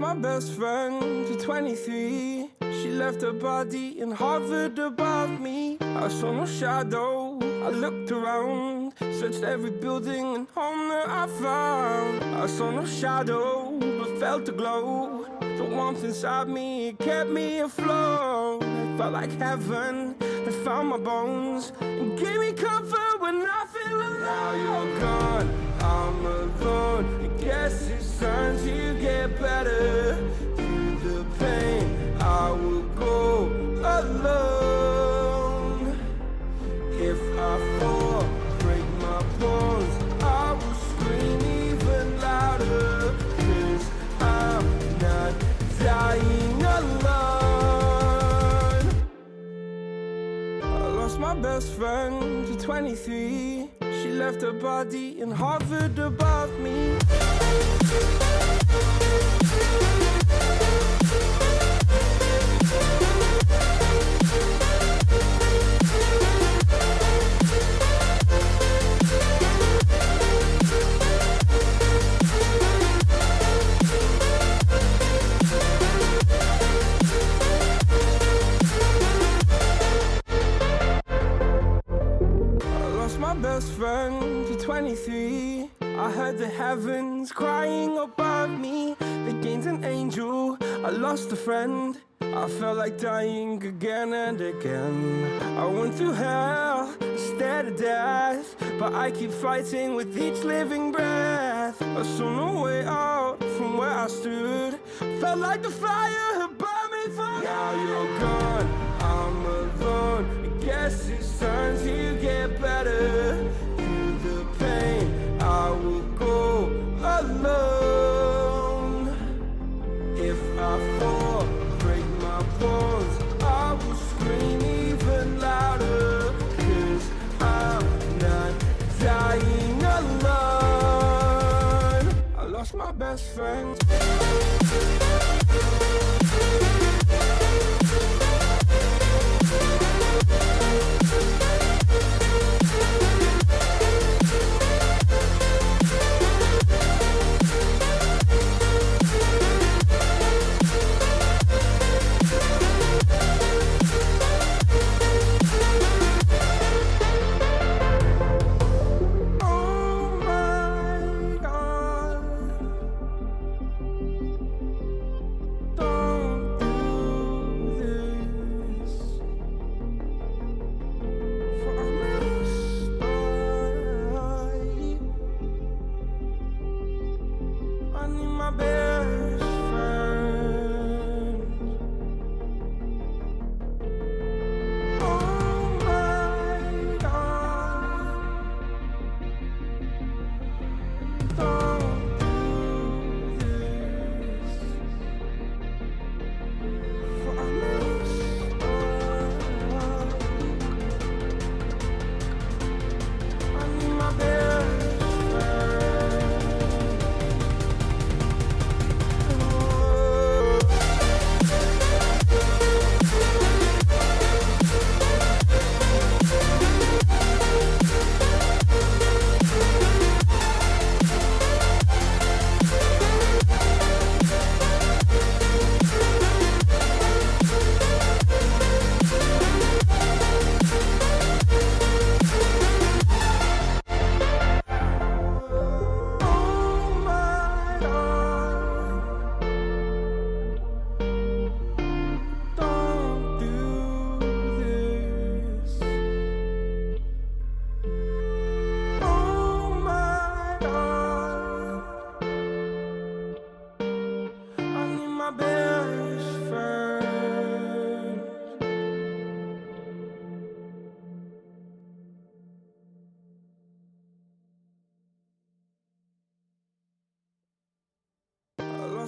my best friend to 23. She left her body and hovered above me. I saw no shadow, I looked around, searched every building and home that I found. I saw no shadow, but felt a glow. The warmth inside me, it kept me afloat. It felt like heaven had found my bones and gave me comfort when I feel alone. Now you're gone, I'm alone. I guess it's time to get better. Through the pain, I will go alone. If I fall, break my bones, I will scream even louder. 'Cause I'm not dying alone. I lost my best friend to 23. She left her body and hovered above me. My best friend to 23. I heard the heavens crying above me. They gained an angel, I lost a friend. I felt like dying again and again. I went through hell, stared at death, but I keep fighting with each living breath. I saw no way out from where I stood. Felt like the fire had burned me for. Now you're gone, I'm alone. I guess it's time to get better. Through the pain, I will go alone. If I fall, break my bones, I will scream even louder. 'Cause I'm not dying alone. I lost my best friend.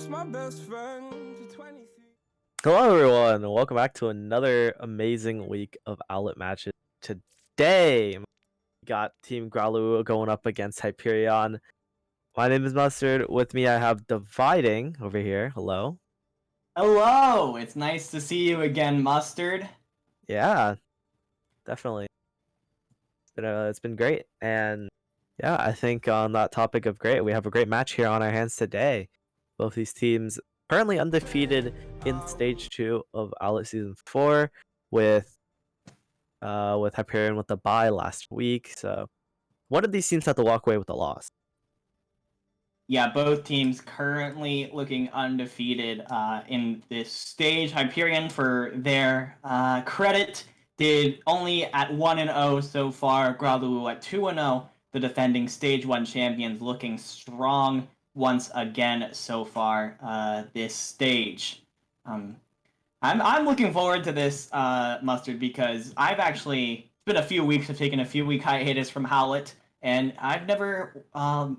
My best friend to 23. Hello everyone, and welcome back to another amazing week of Owlet matches. Today, we got Team Growluwu going up against Hyperion. My name is Mustard. With me, I have Dividing over here. Hello. Hello! It's nice to see you again, Mustard. Yeah, definitely. It's been great, and yeah, I think on that topic of great, we have a great match here on our hands today. Both these teams currently undefeated in stage 2 of Owlet season 4 with Hyperion with the bye last week. So one of these teams had to walk away with a loss. Yeah, both teams currently looking undefeated in this stage. Hyperion, for their credit, did only at 1-0 so far. Growluwu at 2-0. The defending stage 1 champions looking strong once again so far this stage. I'm looking forward to this, Mustard, because it's been a few weeks. I've taken a few week hiatus from Howlet, and I've never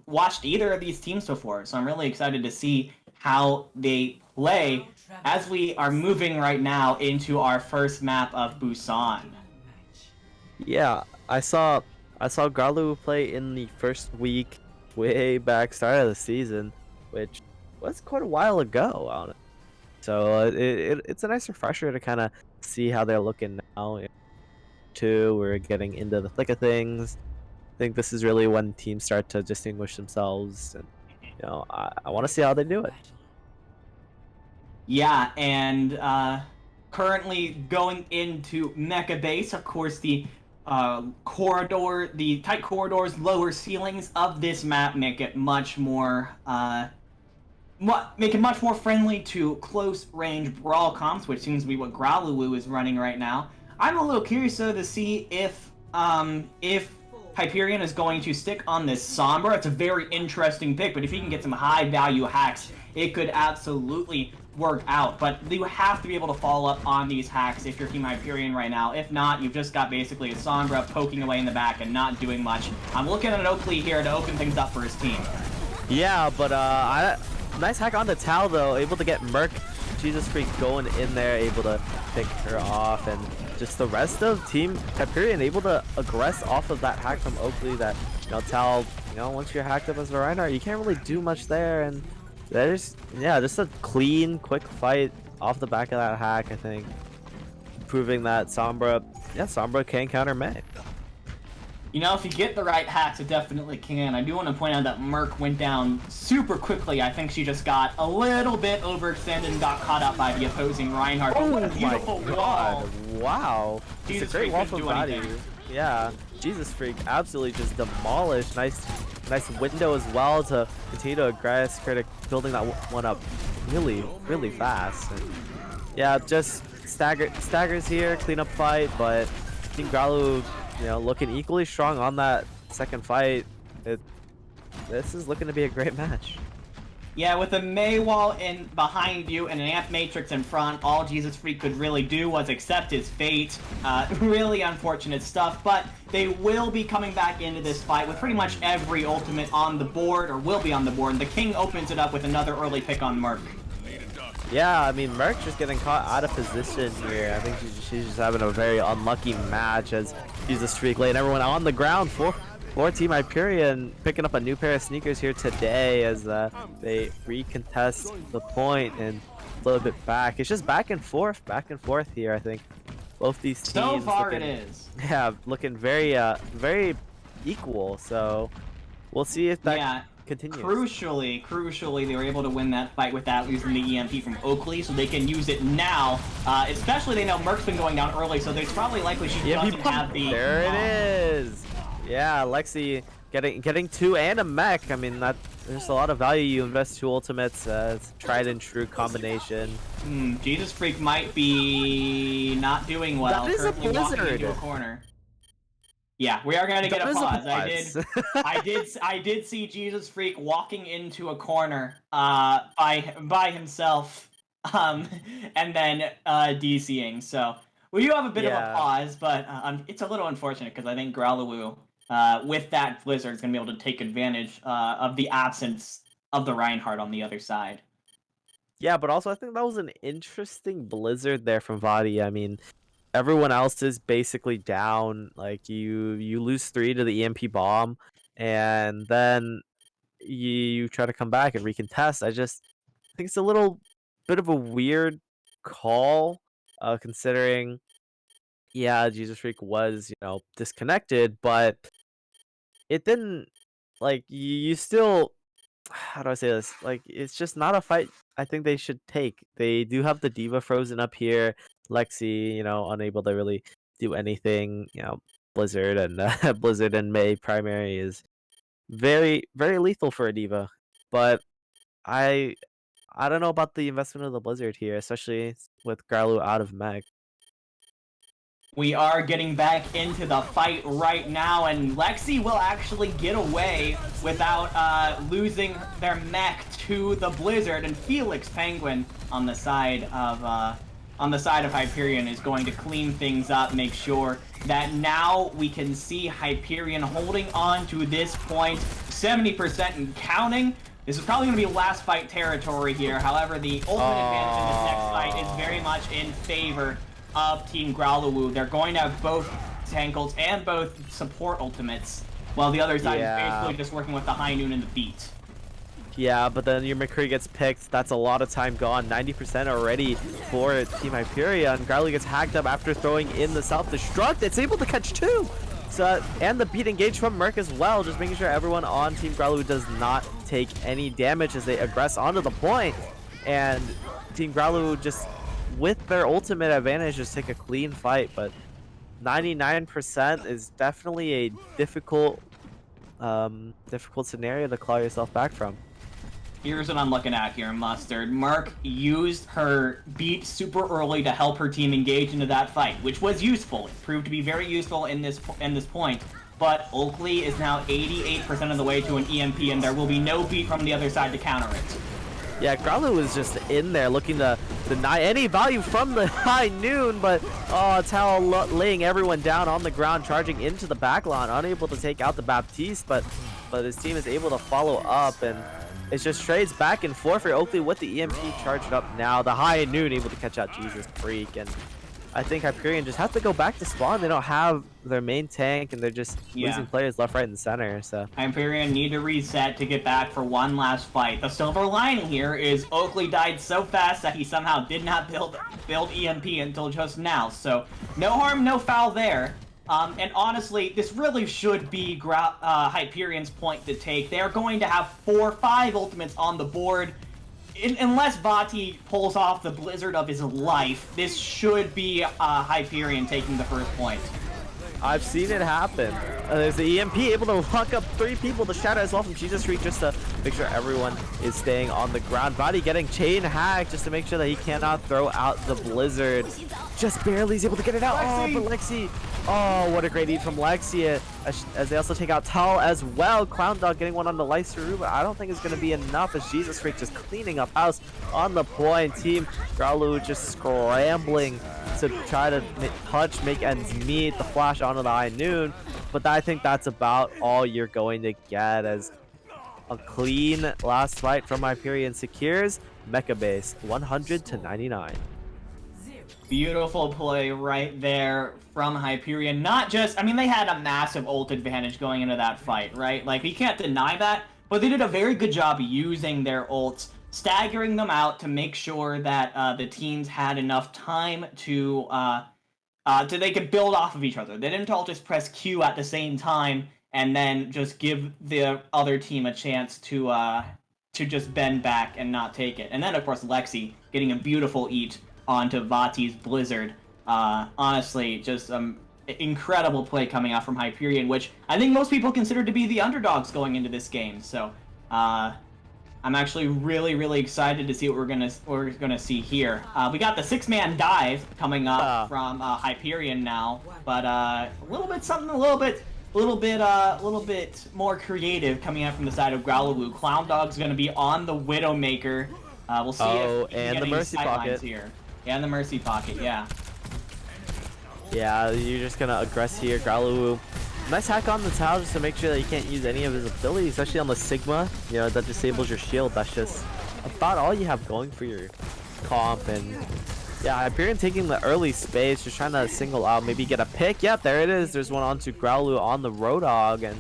watched either of these teams before, so I'm really excited to see how they play as we are moving right now into our first map of Busan. Yeah, I saw Growluwu play in the first week, way back start of the season, which was quite a while ago, honestly. So it's a nice refresher to kind of see how they're looking now. Too, we're getting into the thick of things. I think this is really when teams start to distinguish themselves, and I want to see how they do it. Yeah, and currently going into Mecha Base, of course, the tight corridors, lower ceilings of this map make it much more friendly to close range brawl comps, which seems to be what Growluwu is running right now. I'm a little curious though to see if Hyperion is going to stick on this Sombra. It's a very interesting pick, but if he can get some high value hacks, it could absolutely work out. But you have to be able to follow up on these hacks if you're Team Hyperion right now. If not, you've just got basically a Sombra poking away in the back and not doing much. I'm looking at an Oakley here to open things up for his team. Yeah, but nice hack on the Tao though, able to get Merc Jesus Freak going in there, able to pick her off, and just the rest of Team Hyperion able to aggress off of that hack from Oakley that, Tao, once you're hacked up as a Reinhardt, you can't really do much there, and there's, just a clean, quick fight off the back of that hack, I think, proving that Sombra can counter Mei. If you get the right hacks, it definitely can. I do want to point out that Merc went down super quickly. I think she just got a little bit overextended and got caught up by the opposing Reinhardt. But what a beautiful wall! Wow, it's a great wall from body. Yeah, Jesus Freak absolutely just demolished. Nice window as well to continue to aggress. Critic building that one up really, really fast. And yeah, just staggers here, clean up fight, but Team Growluwu, looking equally strong on that second fight. This is looking to be a great match. Yeah, with a Mei wall in behind you and an Amp Matrix in front, all Jesus Freak could really do was accept his fate. Really unfortunate stuff, but they will be coming back into this fight with pretty much every ultimate on the board, or will be on the board, and the King opens it up with another early pick on Merc. Yeah, I mean, Merc just getting caught out of position here. I think she's just having a very unlucky match as Jesus Freak laying everyone on the ground for Team Hyperion, picking up a new pair of sneakers here today as they recontest the point and flip it back. It's just back and forth here, I think. Both these teams so far it is. Yeah, looking very equal, so we'll see if that continues. Crucially, they were able to win that fight without losing the EMP from Oakley, so they can use it now. Especially they know Merc's been going down early, so there's probably likely she doesn't have the... There it is! Yeah, Lexi getting 2 and a mech. I mean, there's a lot of value. You invest 2 ultimates. It's a tried and true combination. Jesus Freak might be not doing well. That is a currently walking blizzard. into a corner. Yeah, we are gonna get a pause. I did see Jesus Freak walking into a corner by himself, and then DCing. So we do have a bit of a pause, but it's a little unfortunate because I think Growluwu, with that blizzard, is gonna be able to take advantage of the absence of the Reinhardt on the other side. Yeah, but also I think that was an interesting blizzard there from Vadi. I mean, everyone else is basically down. Like you lose 3 to the EMP bomb, and then you try to come back and recontest. I think it's a little bit of a weird call, considering, yeah, Jesus Freak was disconnected, but it didn't, like, you still, how do I say this? Like, it's just not a fight I think they should take. They do have the Diva frozen up here. Lexi, you know, unable to really do anything. You know, Blizzard and Blizzard and May primary is very very lethal for a Diva. But I I don't know about the investment of the Blizzard here, especially with Growluwu out of mech. We are getting back into the fight right now, and Lexi will actually get away without losing their mech to the Blizzard. And Felix Penguin on the side of Hyperion is going to clean things up, make sure that now we can see Hyperion holding on to this point, 70% and counting. This is probably going to be last fight territory here. However, the ultimate advantage in this next fight is very much in favor of Team Growluwu. They're going to have both tank ults and both support ultimates, while the other side is basically just working with the high noon and the beat. Yeah, but then your McCree gets picked. That's a lot of time gone. 90% already for Team Hyperion. Growluwu gets hacked up after throwing in the self-destruct. It's able to catch 2. So, and the beat engage from Merc as well, just making sure everyone on Team Growluwu does not take any damage as they aggress onto the point. And Team Growluwu just, with their ultimate advantage, just take a clean fight. But 99% is definitely a difficult scenario to claw yourself back from. Here's what I'm looking at here, Mustard. Merc used her beat super early to help her team engage into that fight, which was useful. It proved to be very useful in this point. But Oakley is now 88% of the way to an EMP, and there will be no beat from the other side to counter it. Yeah, Growluwu is just in there looking to deny any value from the high noon, but Tal laying everyone down on the ground, charging into the backline, unable to take out the Baptiste, but his team is able to follow up, and it's just trades back and forth for Oakley with the EMP charged up now. The high noon able to catch out Jesus Freak, and I think Hyperion just have to go back to spawn. They don't have their main tank, and they're just losing players left, right, and center. So Hyperion need to reset to get back for one last fight. The silver lining here is Oakley died so fast that he somehow did not build EMP until just now. So no harm, no foul there. And honestly, this really should be Hyperion's point to take. They're going to have 4 or 5 ultimates on the board. Unless Vati pulls off the Blizzard of his life, this should be Hyperion taking the first point. I've seen it happen. There's the EMP able to lock up 3 people. The shadow as well from Jesus Freak just to make sure everyone is staying on the ground. Vati getting chain hacked just to make sure that he cannot throw out the Blizzard. Just barely is able to get it out. Lexi. Oh, but Lexi. Oh, what a great lead from Lexi as they also take out Tal as well. Clown Dog getting one on the Lysaru, but I don't think it's going to be enough as Jesus Freak just cleaning up house on the point. Team Growluwu just scrambling to try to make ends meet. The flash onto the high noon, but I think that's about all you're going to get as a clean last fight from Hyperion secures Mecha Base 100 to 99. Beautiful play right there from Hyperion. Not just, I mean, they had a massive ult advantage going into that fight, right? Like, we can't deny that, but they did a very good job using their ults, staggering them out to make sure that the teams had enough time to they could build off of each other. They didn't all just press Q at the same time and then just give the other team a chance to just bend back and not take it. And then, of course, Lexi getting a beautiful eat onto Vati's Blizzard. Honestly, just incredible play coming out from Hyperion, which I think most people consider to be the underdogs going into this game. So I'm actually really excited to see what we're gonna see here. We got the 6-man dive coming up from Hyperion now, but a little bit more creative coming out from the side of Growluwu. Clown Dog's gonna be on the Widowmaker. We'll see if we can get the any Mercy Pocket here. And the Mercy Pocket, yeah. Yeah, you're just gonna aggress here. Growluwu, nice hack on the Tau just to make sure that you can't use any of his abilities, especially on the Sigma. You know, that disables your shield. That's just about all you have going for your comp. And yeah, Hyperion taking the early space, just trying to single out, maybe get a pick. Yep, there it is. There's one onto Growluwu on the Roadhog, and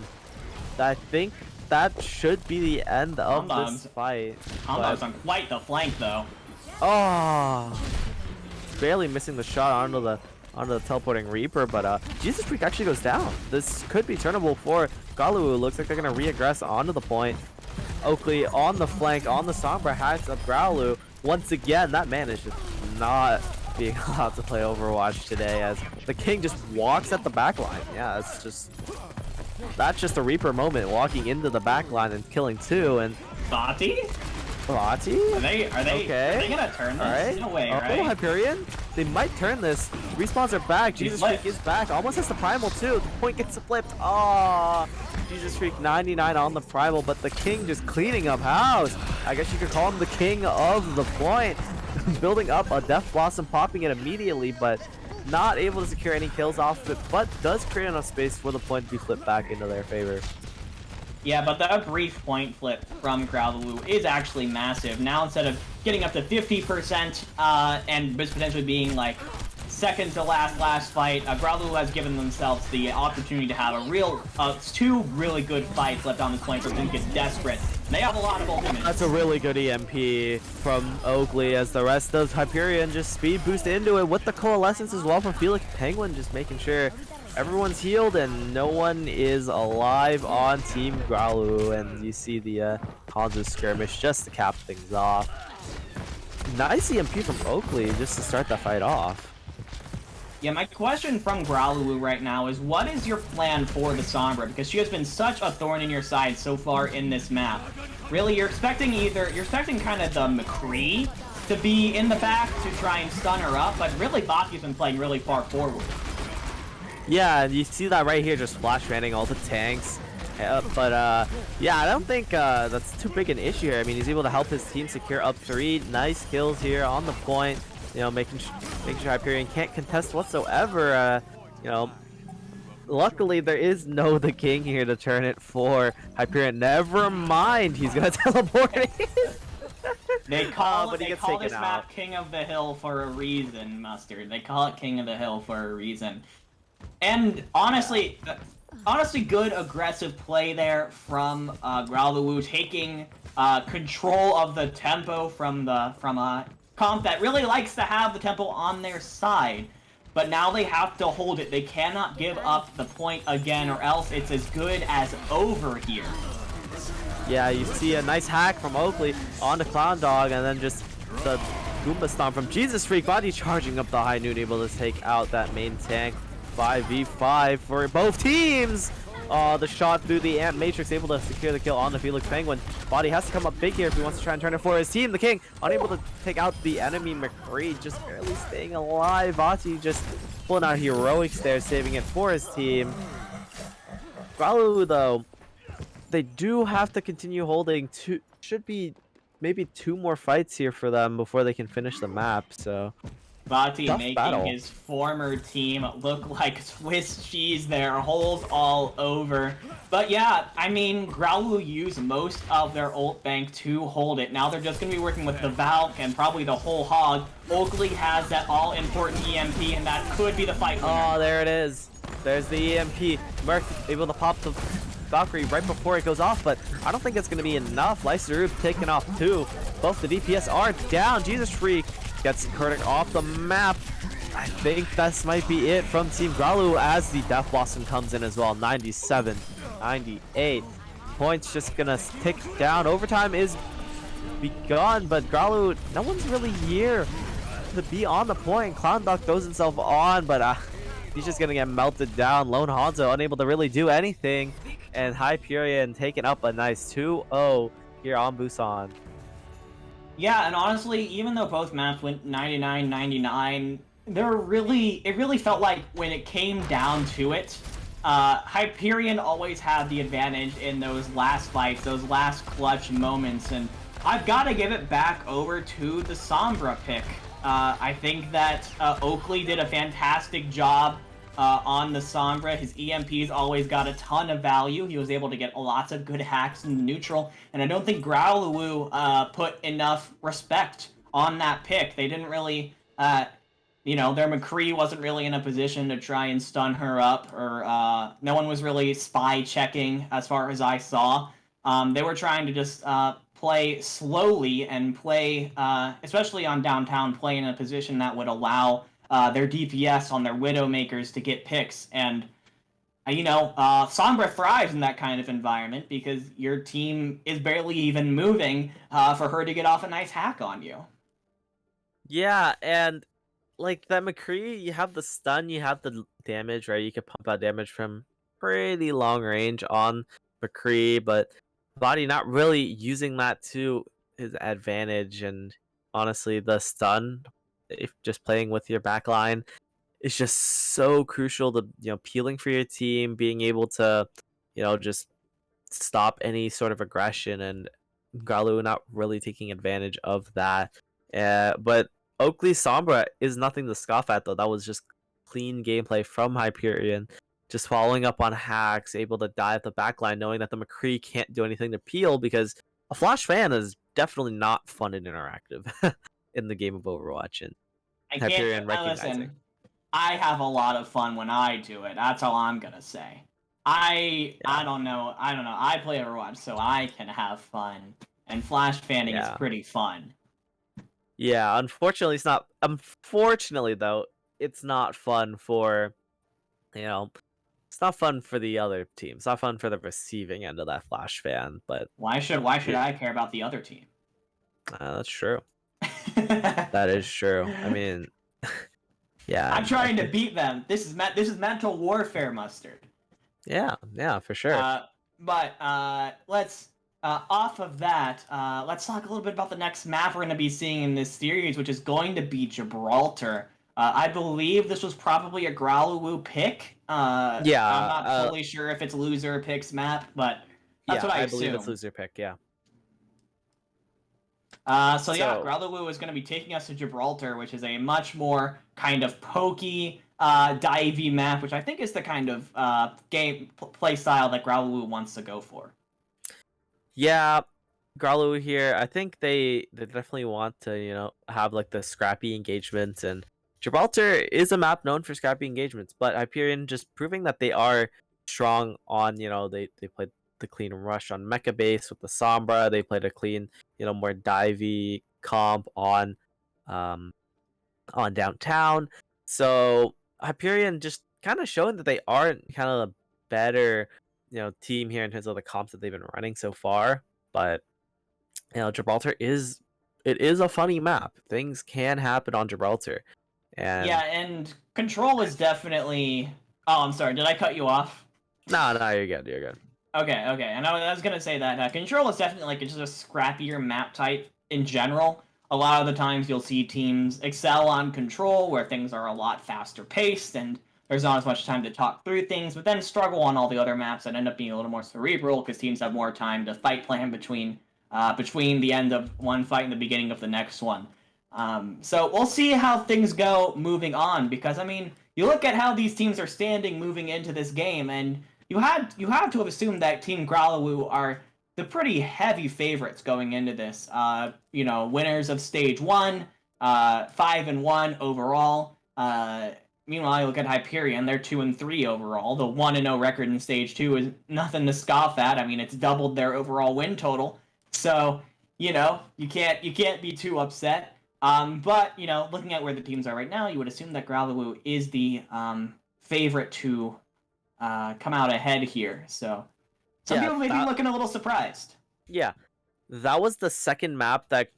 I think that should be the end of this fight. Dog's on quite the flank, though. Oh, barely missing the shot onto the teleporting Reaper, but Jesus Freak actually goes down. This could be turnable for Growluwu. Looks like they're gonna re-aggress onto the point. Oakley on the flank, on the Sombra, hacks up Growluwu. Once again, that man is just not being allowed to play Overwatch today as the King just walks at the back line. Yeah, that's just a Reaper moment, walking into the back line and killing two. And Bati? Bati? Are they okay. Are they gonna turn this? Right. No way, Oh, right? Hyperion? They might turn this. Respawns are back. Jesus Freak is back. Almost has the Primal too. The point gets flipped. Oh, Jesus Freak 99 on the Primal, but the King just cleaning up house. I guess you could call him the King of the point. Building up a Death Blossom, popping it immediately, but not able to secure any kills off of it, but does create enough space for the point to be flipped back into their favor. Yeah, but the brief point flip from Growluwu is actually massive. Now instead of getting up to 50% and potentially being like second to last fight, Growluwu has given themselves the opportunity to have a real two really good fights left on this point for them to get desperate. They have a lot of ultimate. That's a really good EMP from Oakley as the rest of Hyperion just speed boost into it with the Coalescence as well from Felix Penguin, just making sure everyone's healed and no one is alive on Team Growluwu. And you see the Hanzo skirmish just to cap things off. Nice EMP from Oakley just to start the fight off. Yeah, my question from Growluwu right now is, what is your plan for the Sombra? Because she has been such a thorn in your side so far in this map. Really, you're expecting kind of the McCree to be in the back to try and stun her up, but really Baki's been playing really far forward. Yeah, you see that right here, just flash banning all the tanks. But yeah, I don't think that's too big an issue here. I mean, he's able to help his team secure up 3 nice kills here on the point. You know, making sure Hyperion can't contest whatsoever. You know, luckily there is no the King here to turn it for Hyperion. Never mind, he's gonna teleport in. They call this out. map King of the Hill for a reason, Mustard. They call it King of the Hill for a reason. And honestly, good aggressive play there from Growluwu, taking control of the tempo from a comp that really likes to have the tempo on their side. But now they have to hold it. They cannot give up the point again, or else it's as good as over here. Yeah, you see a nice hack from Oakley onto Clown Dog, and then just the Goomba Stomp from Jesus Freak. Body charging up the High Noon, able to take out that main tank. 5v5 for both teams. The shot through the Ant Matrix, able to secure the kill on the Felix Penguin. Body has to come up big here if he wants to try and turn it for his team. The King unable to take out the enemy McCree, just barely staying alive. Vati just pulling out heroics there, saving it for his team. Growluwu, though, they do have to continue holding. Should be maybe 2 more fights here for them before they can finish the map. So Bati making battle. his former team look like Swiss cheese there, holes all over. But yeah, I mean, Growluwu used most of their ult bank to hold it. Now they're just going to be working with the Valk and probably the whole hog. Oakley has that all-important EMP, and that could be the fight winner. Oh, there it is. There's the EMP. Merc able to pop the Valkyrie right before it goes off, but I don't think it's going to be enough. Lyseroob taking off 2. Both the DPS are down. Jesus Freak gets Kurtik off the map. I think this might be it from Team Growluwu as the Death Blossom comes in as well. 97, 98. Points just gonna tick down. Overtime is begun, but Growluwu, no one's really here to be on the point. Clown Dog throws himself on, but he's just gonna get melted down. Lone Hanzo unable to really do anything. And Hyperion taking up a nice 2-0 here on Busan. Yeah, and honestly, even though both maps went 99-99, it really felt like when it came down to it, Hyperion always had the advantage in those last fights, those last clutch moments, and I've got to give it back over to the Sombra pick. I think that Oakley did a fantastic job on the Sombra. His EMPs always got a ton of value. He was able to get lots of good hacks in the neutral, and I don't think Growluwu put enough respect on that pick. They didn't really, their McCree wasn't really in a position to try and stun her up, or no one was really spy checking as far as I saw. They were trying to just play slowly and play, especially on downtown, play in a position that would allow their DPS on their Widowmakers to get picks. And Sombra thrives in that kind of environment because your team is barely even moving for her to get off a nice hack on you. Yeah, and like that McCree, you have the stun, you have the damage, right? You can pump out damage from pretty long range on McCree, but Body not really using that to his advantage. And honestly, the stun, if just playing with your backline, is just so crucial to peeling for your team, being able to just stop any sort of aggression, and Growluwu not really taking advantage of that. But Oakley Sombra is nothing to scoff at, though. That was just clean gameplay from Hyperion, just following up on hacks, able to dive the backline, knowing that the McCree can't do anything to peel because a Flash fan is definitely not fun and interactive in the game of Overwatch. And I Hyperion can't recognizing. listen. I have a lot of fun when I do it. That's all I'm gonna say. I don't know. I play Overwatch, so I can have fun, and Flash fanning is pretty fun. Yeah, unfortunately, it's not. Unfortunately, though, it's not fun for, it's not fun for the other team. It's not fun for the receiving end of that Flash fan. But why should I care about the other team? That's true. That is true. I mean, yeah. I'm trying to beat them. This is mental warfare, Mustard. Yeah, for sure. But let's off of that, let's talk a little bit about the next map we're going to be seeing in this series, which is going to be Gibraltar. I believe this was probably a Growluwu pick. Yeah. I'm not totally sure if it's loser picks map, but that's what I assume. Believe it's loser pick, yeah. So Growluwu is going to be taking us to Gibraltar, which is a much more kind of pokey, divey map, which I think is the kind of game play style that Growluwu wants to go for. Yeah, Growluwu here. I think they definitely want to have like the scrappy engagements, and Gibraltar is a map known for scrappy engagements, but Hyperion just proving that they are strong on they played the clean rush on mecha base with the Sombra. They played a clean more divey comp on downtown. So Hyperion just kind of showing that they aren't kind of a better team here in terms of the comps that they've been running so far. But Gibraltar is a funny map. Things can happen on Gibraltar. And Control is definitely. Oh, I'm sorry. Did I cut you off? No, you're good. You're good. Okay. And I was gonna say that Control is definitely like just a scrappier map type in general. A lot of the times you'll see teams excel on Control, where things are a lot faster paced and there's not as much time to talk through things, but then struggle on all the other maps that end up being a little more cerebral because teams have more time to fight plan between the end of one fight and the beginning of the next one. So we'll see how things go moving on, because I mean, you look at how these teams are standing moving into this game, and you have to have assumed that Team Growluwu are the pretty heavy favorites going into this. Winners of Stage 1, 5-1 overall. Meanwhile, you look at Hyperion, they're 2-3 overall. The 1-0 record in Stage 2 is nothing to scoff at. I mean, it's doubled their overall win total. So, you can't be too upset. But, looking at where the teams are right now, you would assume that Growluwu is the favorite to come out ahead here. So, some people may be looking a little surprised. Yeah, that was the second map that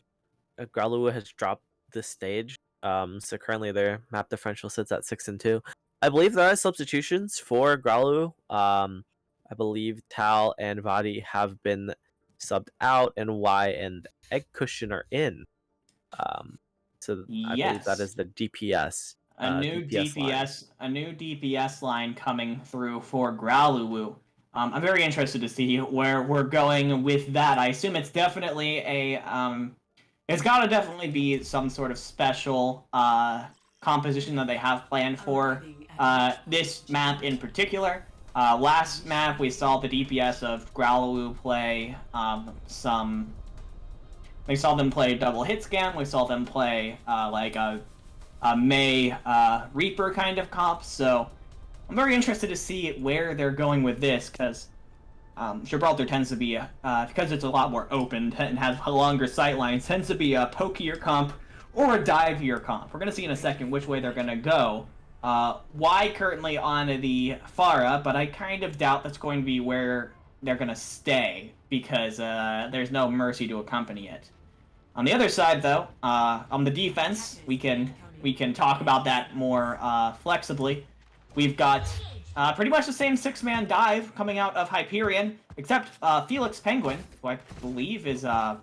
Growluwu has dropped this stage. So currently their map differential sits at 6-2. I believe there are substitutions for Growluwu. I believe Tal and Vadi have been subbed out, and Y and Egg Cushion are in. So I believe that is the DPS. A new DPS line coming through for Growluwu. I'm very interested to see where we're going with that. I assume it's definitely it's got to definitely be some sort of special composition that they have planned for this map in particular. Last map, we saw the DPS of Growluwu play We saw them play double hit scam. We saw them play like a May Reaper kind of comp. So I'm very interested to see where they're going with this, because Gibraltar tends to be, because it's a lot more open and has longer sightlines, tends to be a pokier comp or a divier comp. We're going to see in a second which way they're going to go. Y currently on the Pharah, but I kind of doubt that's going to be where they're going to stay because there's no Mercy to accompany it. On the other side, though, on the defense, we can talk about that more flexibly. We've got pretty much the same 6-man dive coming out of Hyperion, except Felix Penguin, who I believe is a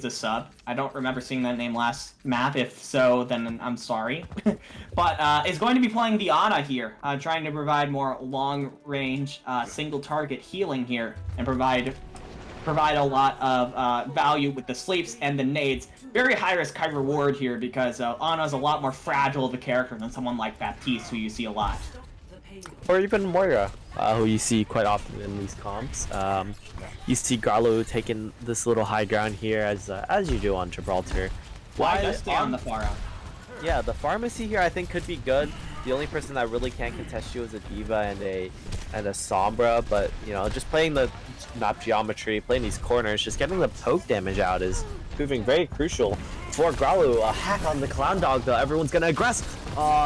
sub. I don't remember seeing that name last map. If so, then I'm sorry. But is going to be playing the Ana here, trying to provide more long-range single-target healing here and provide a lot of value with the sleeps and the nades. Very high risk, high reward here because Ana's a lot more fragile of a character than someone like Baptiste, who you see a lot. Or even Moira, who you see quite often in these comps. You see Growluwu taking this little high ground here, as you do on Gibraltar. Why does stay on the Pharah? Yeah, the pharmacy here I think could be good. The only person that really can't contest you is a D.Va and a Sombra, but you know, just playing the map geometry, playing these corners, just getting the poke damage out is proving very crucial for Growluwu. A hack on the Clown Dog though, everyone's gonna aggress.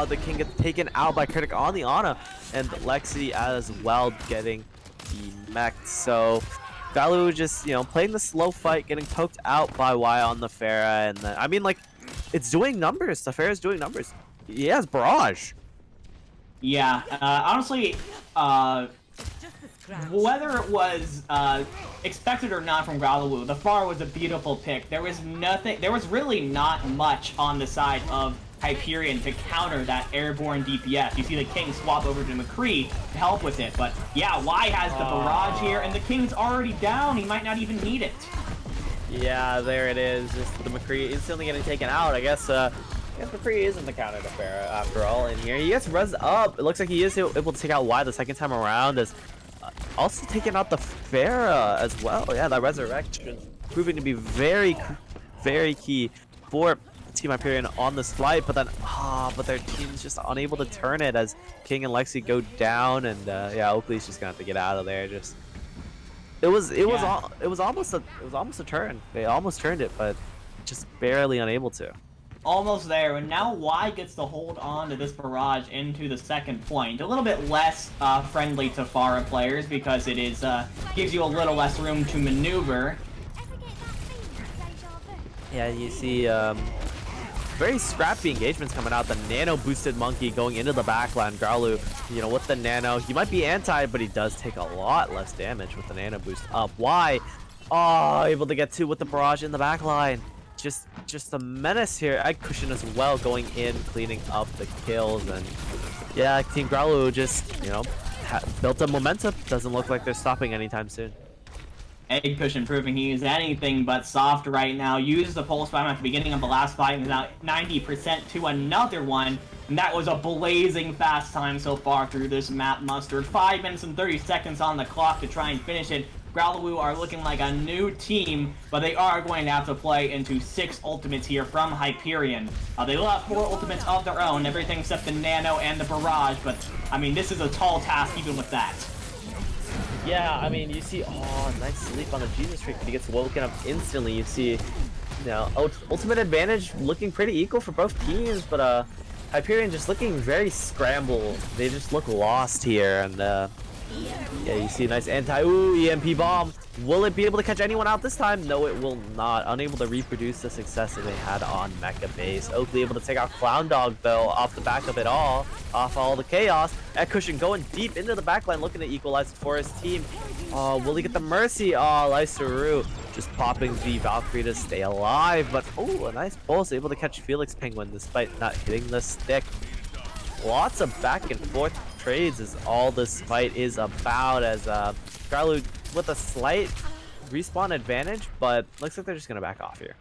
The King gets taken out by Critic on the Ana, and Lexi as well getting the mech. So Growluwu just, you know, playing the slow fight, getting poked out by Y on the Pharah, and then, I mean, like, it's doing numbers. The Pharah's doing numbers. He has Barrage. Yeah, honestly, whether it was expected or not from Growluwu, the Pharah was a beautiful pick. There was really not much on the side of Hyperion to counter that airborne DPS. You see the King swap over to McCree to help with it, but yeah, Y has the barrage here, and the King's already down. He might not even need it. Yeah, there it is. Just the McCree instantly getting taken out. I guess McCree isn't the counter to Pharah after all in here. He gets res up. It looks like he is able to take out Y the second time around, as also taking out the Pharah as well. Yeah, that resurrection proving to be very, very key for Team Hyperion on this fight, but then but their team's just unable to turn it as King and Lexi go down, and yeah, Oakley's just gonna have to get out of there. Just it was almost a turn. They almost turned it, but just barely unable to. Almost there, and now Y gets to hold on to this barrage into the second point. A little bit less friendly to Pharah players because it is gives you a little less room to maneuver. Yeah, you see very scrappy engagements coming out. The nano boosted monkey going into the backline. Growluwu, you know, with the nano, he might be anti, but he does take a lot less damage with the nano boost up. Y, able to get 2 with the barrage in the backline. Just a menace here. Egg Cushion as well going in, cleaning up the kills, and yeah, Team Growluwu just, you know, built up momentum. Doesn't look like they're stopping anytime soon. Egg Cushion proving he is anything but soft right now. Used the pulse bomb at the beginning of the last fight and is now 90% to another one. And that was a blazing fast time so far through this map, Mustard. 5 minutes and 30 seconds on the clock to try and finish it. Growluwu are looking like a new team, but they are going to have to play into 6 ultimates here from Hyperion. They will have 4 ultimates of their own, everything except the Nano and the Barrage, but I mean, this is a tall task even with that. Yeah, I mean, you see, nice sleep on the Jesus Freak, but he gets woken up instantly. You see, you know, ultimate advantage looking pretty equal for both teams, but Hyperion just looking very scrambled. They just look lost here, and yeah, you see a nice EMP bomb. Will it be able to catch anyone out this time? No, it will not. Unable to reproduce the success that they had on Mecha Base. Oakley able to take out Clown Dog, though, off the back of it all. Off all the chaos. Egg Cushion going deep into the backline, looking to equalize for his team. Will he get the Mercy? Lysaru just popping the Valkyrie to stay alive. But, a nice pulse. Able to catch Felix Penguin despite not hitting the stick. Lots of back and forth trades is all this fight is about, as Growluwu with a slight respawn advantage, but looks like they're just gonna back off here.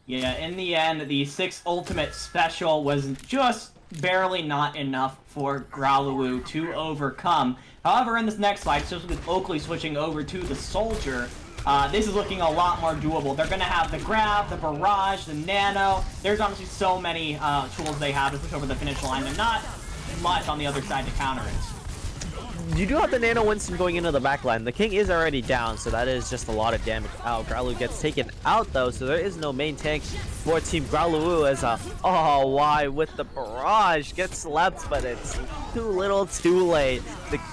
Yeah, in the end, the 6 ultimate special was just barely not enough for Growluwu to overcome. However, in this next fight, especially with Oakley switching over to the Soldier, this is looking a lot more doable. They're going to have the grab, the barrage, the nano. There's honestly so many tools they have to push over the finish line, and not much on the other side to counter it. you do have the Nano Winston going into the back line. The King is already down, so that is just a lot of damage out. Growluwu gets taken out though, so there is no main tank for Team Growluwu as oh, why with the barrage gets slept, but it's too little too late.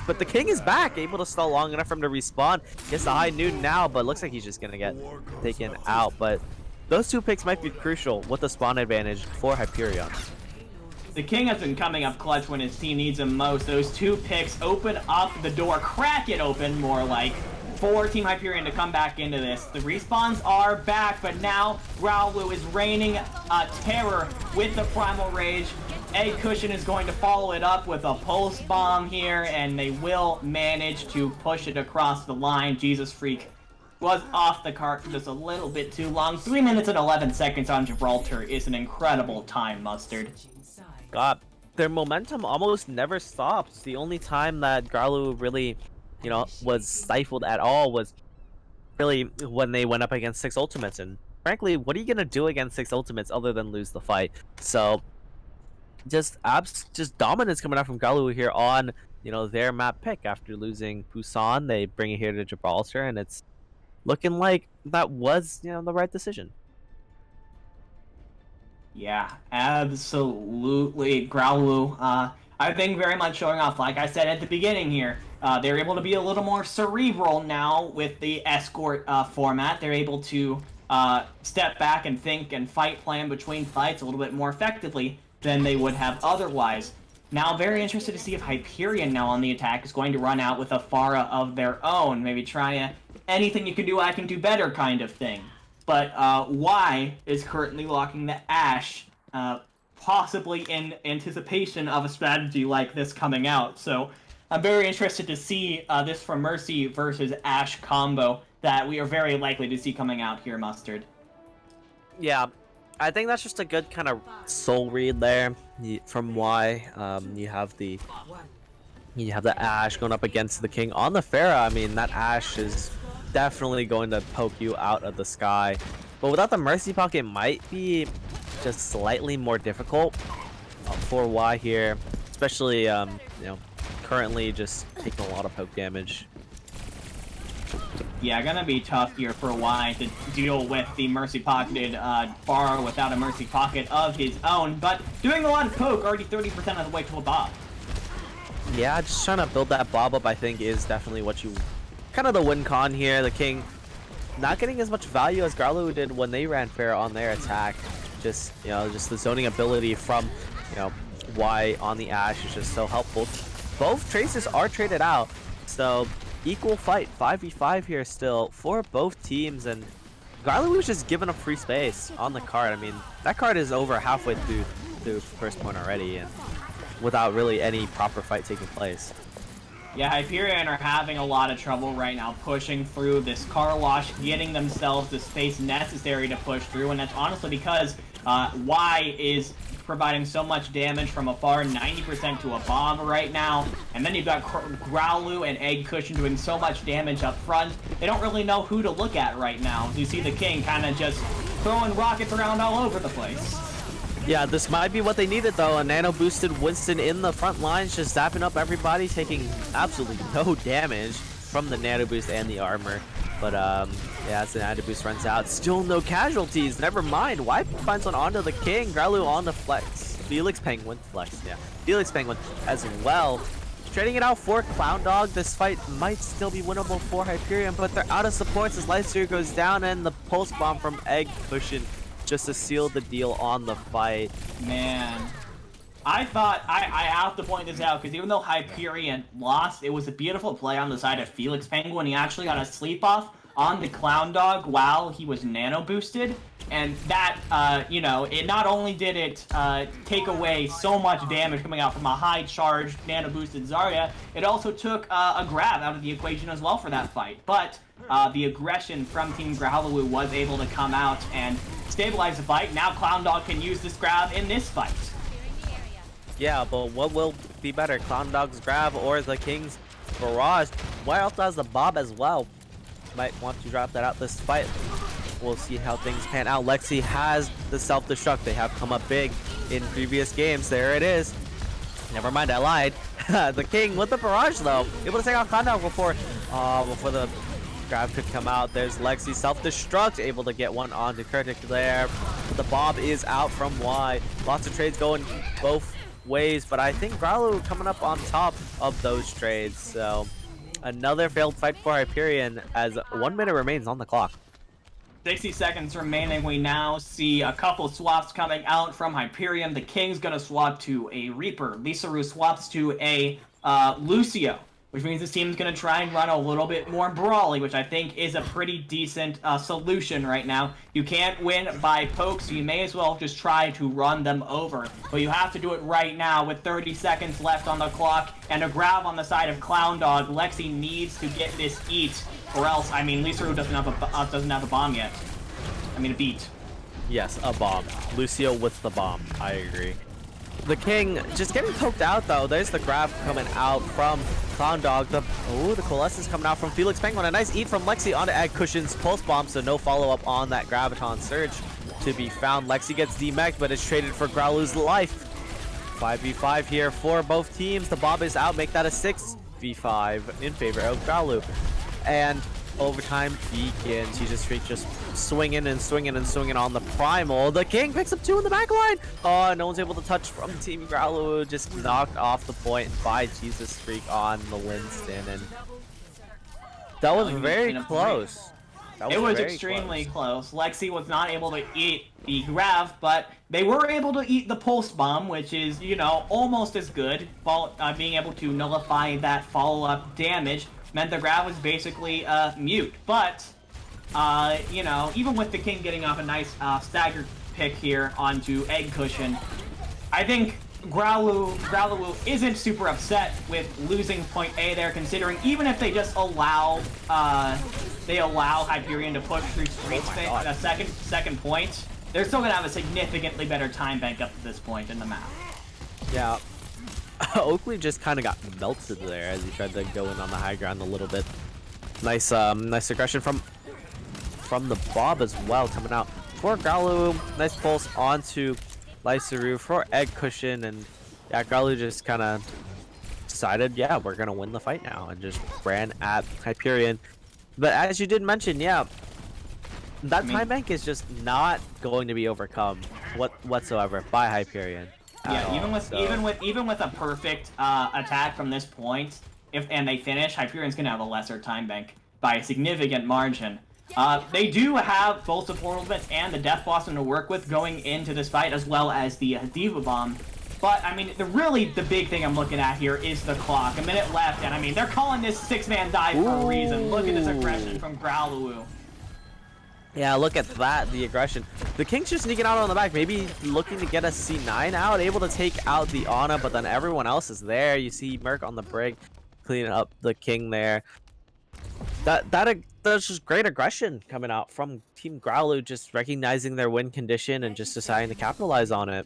But the King is back, able to stall long enough for him to respawn. Gets the high noon now, but looks like he's just gonna get taken out. But those 2 picks might be crucial with the spawn advantage for Hyperion. The King has been coming up clutch when his team needs him most. Those 2 picks open up the door, crack it open more like, for Team Hyperion to come back into this. The respawns are back, but now Growluwu is raining terror with the Primal Rage. Egg Cushion is going to follow it up with a Pulse Bomb here, and they will manage to push it across the line. Jesus Freak was off the cart for just a little bit too long. 3 minutes and 11 seconds on Gibraltar is an incredible time, Mustard. God, their momentum almost never stops. The only time that Growluwu really, you know, was stifled at all was really when they went up against 6 ultimates. And frankly, what are you gonna do against 6 ultimates other than lose the fight? So just dominance coming out from Growluwu here on, you know, their map pick. After losing Busan, they bring it here to Gibraltar, and it's looking like that was, you know, the right decision. Yeah, absolutely. Growluwu, I think very much showing off. Like I said at the beginning here, they're able to be a little more cerebral now with the escort format. They're able to step back and think and fight plan between fights a little bit more effectively than they would have otherwise. Now, very interested to see if Hyperion now on the attack is going to run out with a Pharah of their own. Maybe try a anything you can do, I can do better kind of thing. But Y is currently locking the Ashe, possibly in anticipation of a strategy like this coming out. So I'm very interested to see this from Mercy versus Ashe combo that we are very likely to see coming out here, Mustard. Yeah, I think that's just a good kind of soul read there from Y. You have the Ashe going up against the King on the Pharah. I mean, that Ashe is definitely going to poke you out of the sky, but without the Mercy Pocket, it might be just slightly more difficult for Y here, especially you know, currently just taking a lot of poke damage. Yeah, gonna be tough here for Y to deal with the Mercy Pocketed Pharah without a Mercy Pocket of his own, but doing a lot of poke, already 30% of the way to a Bob. Yeah, just trying to build that Bob up, I think, is definitely what you kind of the win con here. The King not getting as much value as Growluwu did when they ran Pharah on their attack. Just, you know, just the zoning ability from, you know, Y on the Ashe is just so helpful. Both traces are traded out, so equal fight, 5v5 here still for both teams, and Growluwu was just giving up free space on the card. I mean, that card is over halfway through first point already, and without really any proper fight taking place. Yeah, Hyperion are having a lot of trouble right now pushing through this car wash, getting themselves the space necessary to push through, and that's honestly because Y is providing so much damage from afar, 90% to a bomb right now, and then you've got Growluwu and Egg Cushion doing so much damage up front. They don't really know who to look at right now. You see the King kind of just throwing rockets around all over the place. Yeah, this might be what they needed though. A nano boosted Winston in the front lines, just zapping up everybody, taking absolutely no damage from the nano boost and the armor. But yeah, as the nano boost runs out, still no casualties. Never mind. Y finds one onto the King. Growluwu on the flex. Felix Penguin flex. Yeah, Felix Penguin as well. Trading it out for Clown Dog. This fight might still be winnable for Hyperion, but they're out of supports as Lifesteer goes down, and the pulse bomb from Egg Cushion just to seal the deal on the fight. Man, I thought I have to point this out because even though Hyperion lost, it was a beautiful play on the side of Felix Penguin. He actually got a sleep off on the Clown Dog while he was nano boosted, and that you know, it not only did it take away so much damage coming out from a high charged nano boosted Zarya, it also took a grab out of the equation as well for that fight. But the aggression from Team Growluwu was able to come out and stabilize the fight. Now Clown Dog can use this grab in this fight. Yeah, but what will be better, Clown Dog's grab or the King's barrage? Y also has the Bob as well. Might want to drop that out this fight. We'll see how things pan out. Lexi has the self-destruct. They have come up big in previous games. There it is. Never mind, I lied. The King with the barrage though, able to take out Clown before the grab could come out. There's Lexi self-destruct, able to get one onto Kurtik there. The Bob is out from Y. Lots of trades going both ways, but I think Growluwu coming up on top of those trades. So another failed fight for Hyperion as 1 minute remains on the clock. 60 seconds remaining. We now see a couple swaps coming out from Hyperion. The King's gonna swap to a Reaper. Lisaru swaps to a Lucio, which means this team's gonna try and run a little bit more brawly, which I think is a pretty decent solution right now. You can't win by pokes, so you may as well just try to run them over. But you have to do it right now with 30 seconds left on the clock and a grab on the side of Clown Dog. Lexi needs to get this eat, or else, I mean, Lisaru doesn't have a bomb yet. I mean, a beat. Yes, a bomb. Lucio with the bomb. I agree. The King just getting poked out though. There's the grab coming out from Clown Dog. The coalescence coming out from Felix Penguin. A nice eat from Lexi onto Egg Cushion's pulse bomb, so no follow-up on that Graviton Surge to be found. Lexi gets demeched, but is traded for Growluwu's life. 5v5 here for both teams. The Bob is out, make that a 6v5 in favor of Growluwu. And overtime begins. Jesus Freak just swinging and swinging and swinging on the Primal. The King picks up 2 in the back line. Oh, no one's able to touch from Team Growluwu. Just knocked off the point by Jesus Freak on the Winston. And that was very close. It was extremely close. Lexi was not able to eat the grab, but they were able to eat the pulse bomb, which is, you know, almost as good. Being able to nullify that follow-up damage meant the grab was basically mute. But, you know, even with the King getting off a nice staggered pick here onto Egg Cushion, I think Growluwu isn't super upset with losing point A there, considering even if they just allow Hyperion to push through Street Space at a second point, they're still gonna have a significantly better time bank up to this point in the map. Yeah. Oakley just kind of got melted there as he tried to go in on the high ground a little bit. Nice aggression from the Bob as well coming out for Growluwu. Nice pulse onto Lisaru for Egg Cushion, and yeah, Growluwu just kind of decided, yeah, we're gonna win the fight now, and just ran at Hyperion. But as you did mention, yeah, that time bank is just not going to be overcome whatsoever by Hyperion. Yeah, even with a perfect attack from this point, and they finish, Hyperion's gonna have a lesser time bank by a significant margin. They do have both support ultimates and the Death Blossom to work with going into this fight, as well as the Diva Bomb. But I mean, the big thing I'm looking at here is the clock. A minute left, and I mean, they're calling this 6-man dive for a reason. Look at this aggression from Growluwu. Yeah, look at that, the aggression. The King's just sneaking out on the back, maybe looking to get a C9 out, able to take out the Ana, but then everyone else is there. You see Merc on the break, cleaning up the King there. That's just great aggression coming out from Team Growluwu, just recognizing their win condition and just deciding to capitalize on it.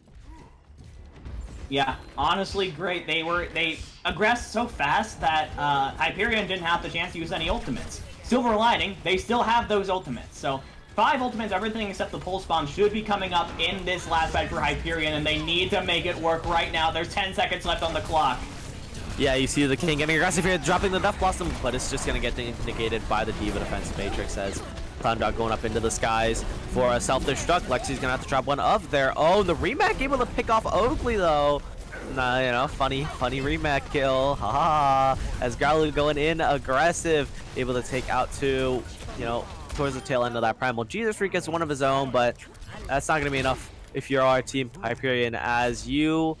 Yeah, honestly, great. They aggressed so fast that Hyperion didn't have the chance to use any ultimates. Silver lining, they still have those ultimates. So 5 ultimates, everything except the pulse bomb should be coming up in this last fight for Hyperion, and they need to make it work right now. There's 10 seconds left on the clock. Yeah, you see the King getting aggressive here, dropping the Death Blossom, but it's just going to get negated by the Diva Defense Matrix as Clown Dog going up into the skies for a self-destruct. Lexi's going to have to drop one of their own. The Remac able to pick off Oakley, though. Nah, you know, funny Remac kill. Haha. As Growluwu going in aggressive, able to take out 2, you know, towards the tail end of that Primal. Jesus Freak gets one of his own, but that's not going to be enough if you're our team, Hyperion, as you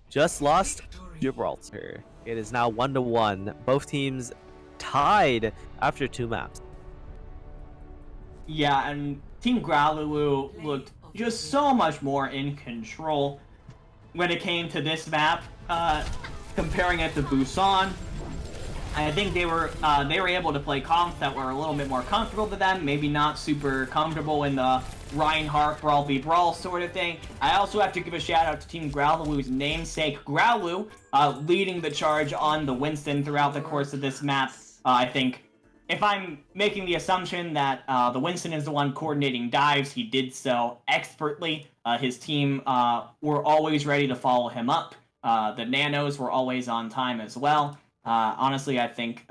just lost Gibraltar. It is now 1-1. Both teams tied after 2 maps. Yeah, and Team Growluwu looked just so much more in control when it came to this map, comparing it to Busan. I think they were able to play comps that were a little bit more comfortable to them, maybe not super comfortable in the Reinhardt Brawl v Brawl sort of thing. I also have to give a shout out to Team Growluwu's namesake Growluwu, leading the charge on the Winston throughout the course of this map. I think if I'm making the assumption that the Winston is the one coordinating dives, he did so expertly. His team were always ready to follow him up. The nanos were always on time as well. Honestly, I think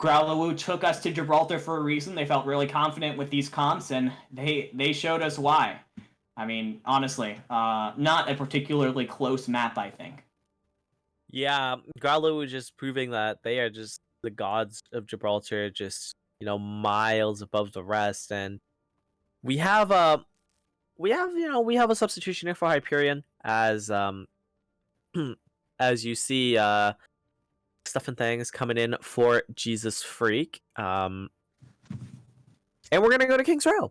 Growluwu took us to Gibraltar for a reason. They felt really confident with these comps, and they showed us why. I mean, honestly, not a particularly close map, I think. Yeah, Growluwu just proving that they are just the gods of Gibraltar, just miles above the rest, and we have a substitution here for Hyperion as as you see Stuff and Things coming in for Jesus Freak, and we're gonna go to King's Row.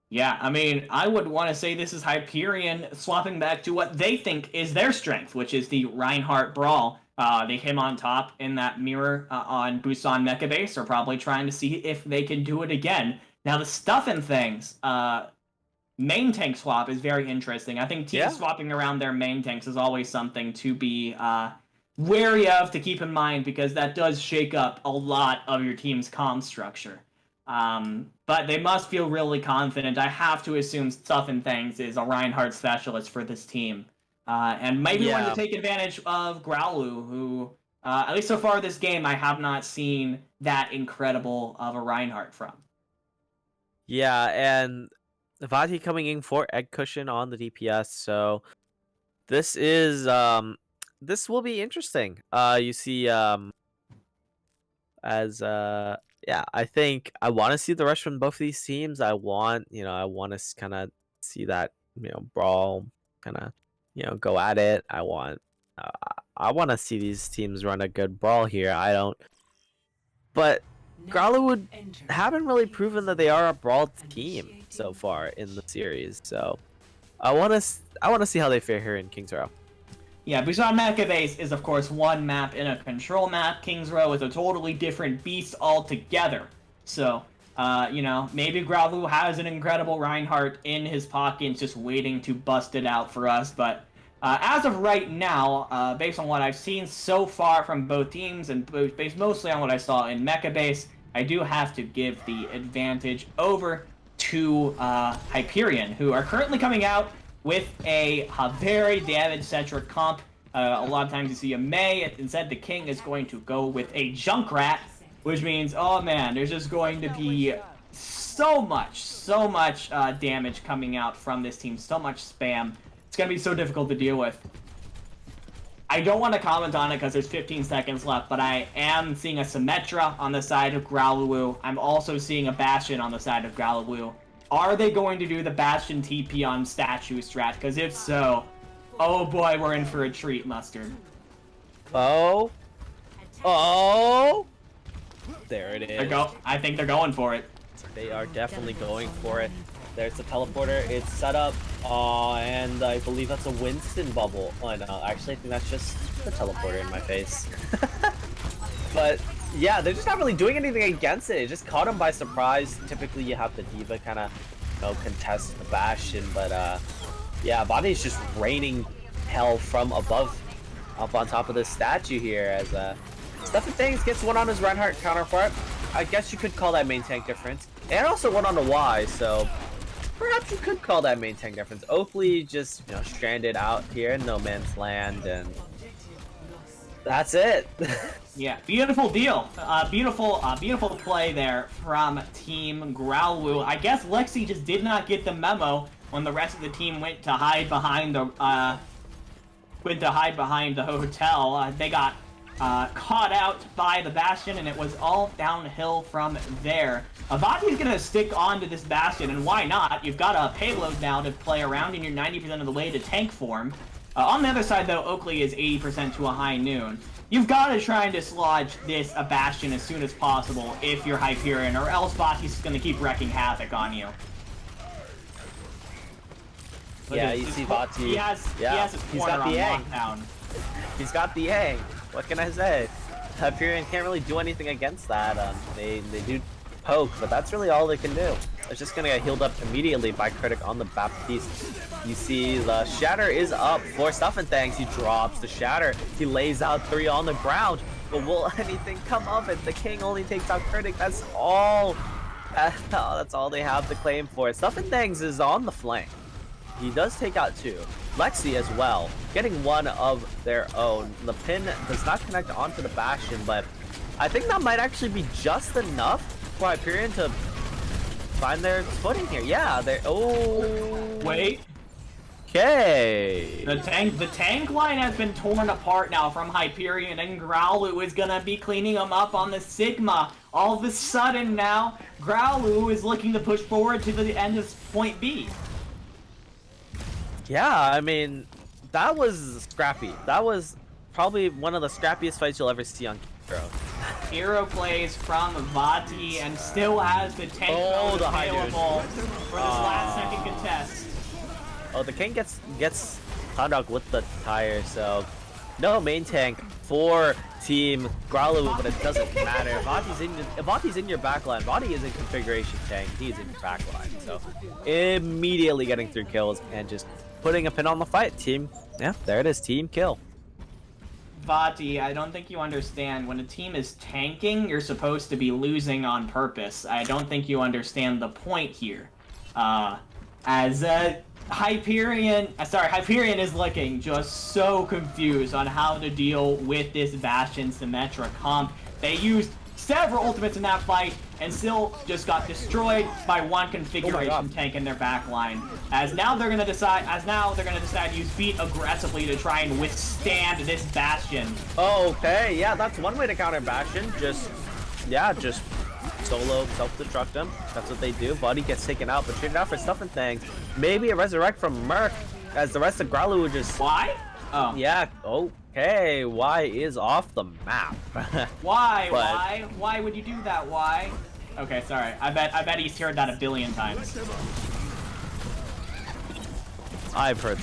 Yeah, I mean, I would want to say this is Hyperion swapping back to what they think is their strength, which is the Reinhardt Brawl. They came on top in that mirror on Busan Mecha Base, are probably trying to see if they can do it again. Now, the Stuff and Things main tank swap is very interesting. I think teams swapping around their main tanks is always something to be wary of, to keep in mind, because that does shake up a lot of your team's comm structure. But they must feel really confident. I have to assume Stuff and Things is a Reinhardt specialist for this team. And maybe want to take advantage of Growluwu, who, at least so far this game, I have not seen that incredible of a Reinhardt from. Yeah, and Vati coming in for Egg Cushion on the DPS, so this is this will be interesting. You see yeah, I think I want to see the rush from both of these teams. I want to kind of see that brawl, kind of go at it. I want to see these teams run a good brawl here. I don't, but Growluwu haven't really proven that they are a brawl team so far in the series. So I want to see how they fare here in King's Row. Yeah, Busan Mecha Base is, of course, one map in a control map. King's Row is a totally different beast altogether. So, maybe Growluwu has an incredible Reinhardt in his pocket, just waiting to bust it out for us. But as of right now, based on what I've seen so far from both teams, and based mostly on what I saw in Mecha Base, I do have to give the advantage over to Hyperion, who are currently coming out with a very damage-centric comp. A lot of times you see a Mei, instead the King is going to go with a Junkrat, which means, oh man, there's just going to be so much damage coming out from this team, so much spam. It's going to be so difficult to deal with. I don't want to comment on it because there's 15 seconds left, but I am seeing a Symmetra on the side of Growluwu. I'm also seeing a Bastion on the side of Growluwu. Are they going to do the Bastion TP on statue strat? Because if so, oh boy, we're in for a treat, Mustard. Oh, there it is. I think they're going for it. They are definitely going for it. There's the teleporter. It's set up, and I believe that's a Winston bubble. Oh no, actually, I think that's just the teleporter in my face. But yeah, they're just not really doing anything against it. It just caught them by surprise. Typically, you have the Diva kind of, contest the Bastion, but yeah, Body's just raining hell from above, up on top of this statue here. As Stuff and Things gets one on his Reinhardt counterpart. I guess you could call that main tank difference, and also one on the Y. So perhaps you could call that main tank difference. Oakley just stranded out here in no man's land, and that's it. Yeah, beautiful deal. Beautiful play there from Team Growluwu. I guess Lexi just did not get the memo when the rest of the team went to hide behind the hotel. They got caught out by the Bastion, and it was all downhill from there. Avati's gonna stick on to this Bastion, and why not? You've got a payload now to play around, and you're 90% of the way to tank form. On the other side, though, Oakley is 80% to a high noon. You've got to try and dislodge this Bastion as soon as possible if you're Hyperion, or else Vati's going to keep wrecking havoc on you. Yeah, you see Vati. He has his corner on lockdown. He's got the A. What can I say? Hyperion can't really do anything against that. They do poke, but that's really all they can do. It's just gonna get healed up immediately by Critic on the Baptiste. You see the Shatter is up for Stuff and Things. He drops the Shatter. He lays out 3 on the ground. But will anything come of it? The King only takes out Critic. That's all. That's all they have to claim for. Stuff and Things is on the flank. He does take out 2. Lexi as well, getting one of their own. The pin does not connect onto the Bastion, but I think that might actually be just enough for Hyperion to find their footing here. Yeah, they. Oh. Wait. Okay. The tank line has been torn apart now from Hyperion, and Growluwu is gonna be cleaning them up on the Sigma. All of a sudden now, Growluwu is looking to push forward to the end of point B. Yeah, I mean, that was scrappy. That was probably one of the scrappiest fights you'll ever see on Hero. Hero plays from Vati and still has the tank mode available for this last second contest. Oh, the King gets Kondok with the tire, so no main tank for Team Growluwu, but it doesn't matter. If Vati's in your backline, Vati is in configuration tank, he's in your backline, so immediately getting 3 kills and just putting a pin on the fight. Team, yeah, there it is, team kill. Vati, I don't think you understand. When a team is tanking, you're supposed to be losing on purpose. I don't think you understand the point here. Hyperion is looking just so confused on how to deal with this Bastion Symmetra comp. They used several ultimates in that fight and still just got destroyed by one configuration tank in their backline. As now they're gonna decide to use beat aggressively to try and withstand this Bastion. Oh, okay, yeah, that's one way to counter Bastion. Just solo self-destruct them. That's what they do. Buddy gets taken out, but traded out for stuff and things. Maybe a resurrect from Merc, as the rest of Growluwu just. Why? Oh. Yeah. Okay. Y is off the map. Why? But... Why would you do that? Why? Okay, sorry. I bet he's heard that 1 billion times. I've heard.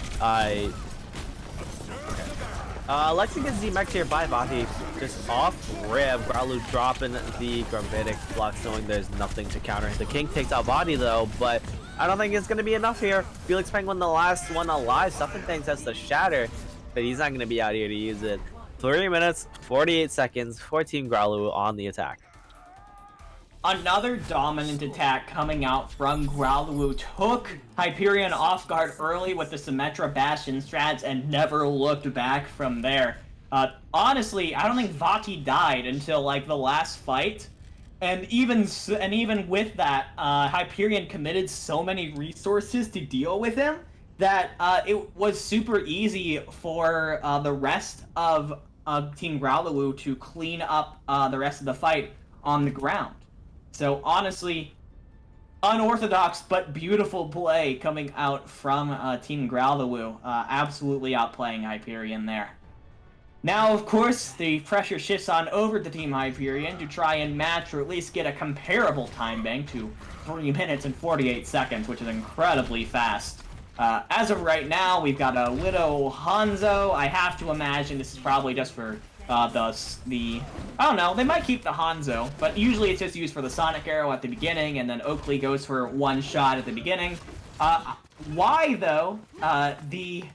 Lexi gets Z-Mech here by Vati, just off rib. Growluwu dropping the Gravitic blocks, knowing there's nothing to counter. The King takes out Vati though, but I don't think it's gonna be enough here. Felix Penguin, the last one alive. Stuff and things has to shatter, but he's not gonna be out here to use it. 3 minutes, 48 seconds for Team Growluwu on the attack. Another dominant attack coming out from Growluwu took Hyperion off guard early with the Symmetra Bastion strats and never looked back from there. Honestly, I don't think Vati died until like the last fight, and even with that, Hyperion committed so many resources to deal with him that it was super easy for the rest of Team Growluwu to clean up the rest of the fight on the ground. So honestly, unorthodox but beautiful play coming out from Team Growluwu, absolutely outplaying Hyperion there. Now, of course, the pressure shifts on over to Team Hyperion to try and match or at least get a comparable time bank to 3 minutes and 48 seconds, which is incredibly fast. As of right now, we've got a Widow Hanzo. I have to imagine this is probably just for I don't know, they might keep the Hanzo, but usually it's just used for the Sonic Arrow at the beginning, and then Oakley goes for 1 shot at the beginning. Why, though, the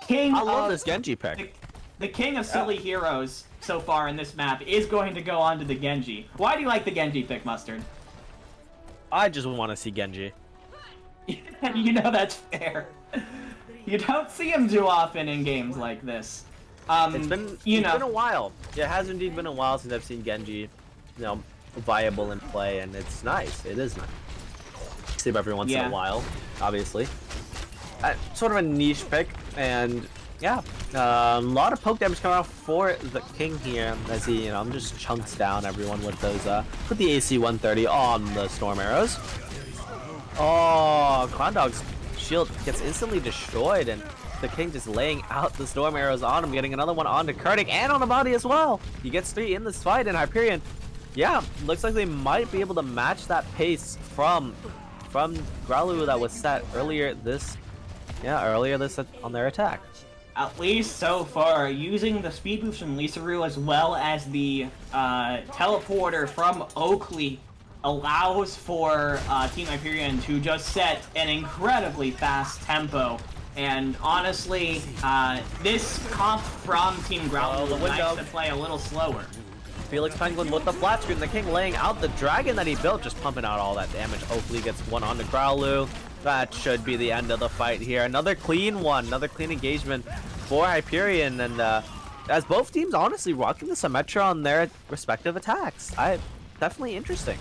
king I love this Genji pick. The king of silly heroes so far in this map is going to go on to the Genji. Why do you like the Genji pick, Mustard? I just want to see Genji. You know that's fair. You don't see him too often in games like this. It's been a while. Yeah, it has indeed been a while since I've seen Genji, viable in play, and it's nice. It is nice. See him every once in a while, obviously. Sort of a niche pick, and yeah, a lot of poke damage coming out for the King here as he, just chunks down everyone with those, put the AC 130 on the Storm Arrows. Oh, Kondog's shield gets instantly destroyed, and the King just laying out the Storm Arrows on him, getting another one onto Kurtik and on the body as well. He gets 3 in this fight, and Hyperion, yeah, looks like they might be able to match that pace from Growluwu that was set earlier this on their attack. At least so far, using the speed boost from Lisaru as well as the teleporter from Oakley allows for Team Hyperion to just set an incredibly fast tempo. And honestly, this comp from Team Growluwu likes to play a little slower. Felix Penguin with the flat screen, the King laying out the dragon that he built, just pumping out all that damage. Oakley gets one onto Growluwu. that should be the end of the fight here. Another clean one, another clean engagement for Hyperion, and as both teams honestly rocking the Symmetra on their respective attacks. Definitely interesting.